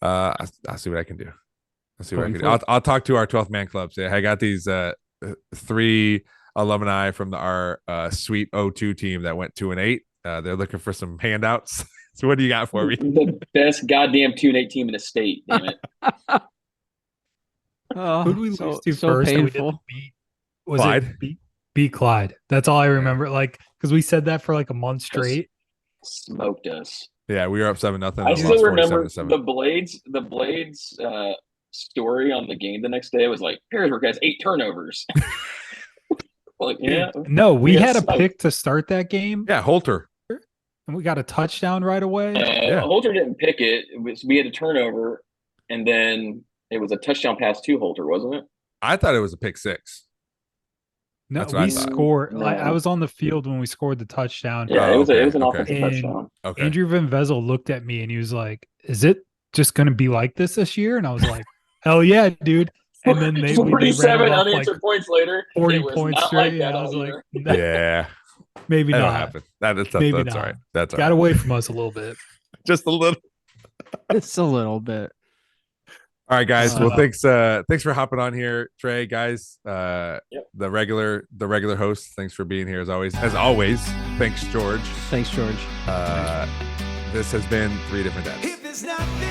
B: I'll see what I can do.
C: Coin flip.
B: I'll talk to our 12th man club. Say, I got these 3 alumni from our Sweet 02 team that went 2-8. They're looking for some handouts. So what do you got for me?
D: The best goddamn 2-8 team in the state. Damn it.
C: Oh,
E: Who did we
C: so,
E: lose to
C: so
E: first? that we
C: painful.
E: didn't beat? Was
B: Clyde.
E: it beat Clyde? That's all I remember. Like because we said that for like a month straight.
D: Smoked us.
B: Yeah, we were up 7-0.
D: I still remember
B: 47-7.
D: the Blades story on the game the next day was like, Harrisburg has 8 turnovers. Like, yeah.
E: No, we
D: Yeah,
E: had a
D: smoked.
E: pick to start that game,
B: Yeah, Holter.
E: and we got a touchdown right away.
B: Yeah.
D: Holter didn't pick it. We had a turnover, and then it was a touchdown pass to Holter, wasn't it?
B: I thought it was a pick 6.
E: No,
B: That's what I
E: we
B: thought.
E: scored.
D: No.
E: Like I was on the field when we scored the touchdown.
D: Yeah,
B: Oh,
D: it was an
B: okay.
D: offensive
E: And-
D: touchdown.
B: Okay.
E: Andrew Van Vezel looked at me and he was like, "Is it just going to be like this year?" And I was like, "Hell yeah, dude!" And then they
D: 47
E: ran off
D: unanswered
E: like
D: points later.
E: 40
D: it was
E: points
D: not
E: straight.
D: like that
E: I
D: all
E: was like,
D: year.
E: "Nah,
B: Yeah.
E: maybe
B: That'll
E: not.
B: happen. That's
E: Maybe
B: all
E: not.
B: right. That's all
E: Got
B: right.
E: away from us a little bit."
B: Just a little.
C: Just a little bit.
B: All right, guys. Well,
C: Uh,
B: thanks for hopping on here, Trey. Guys, the regular host. Thanks for being here as always. As always, thanks, George.
C: Thanks, George.
B: This has been 3 Different Dads.
A: If there's nothing,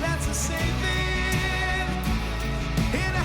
A: that's a saving in a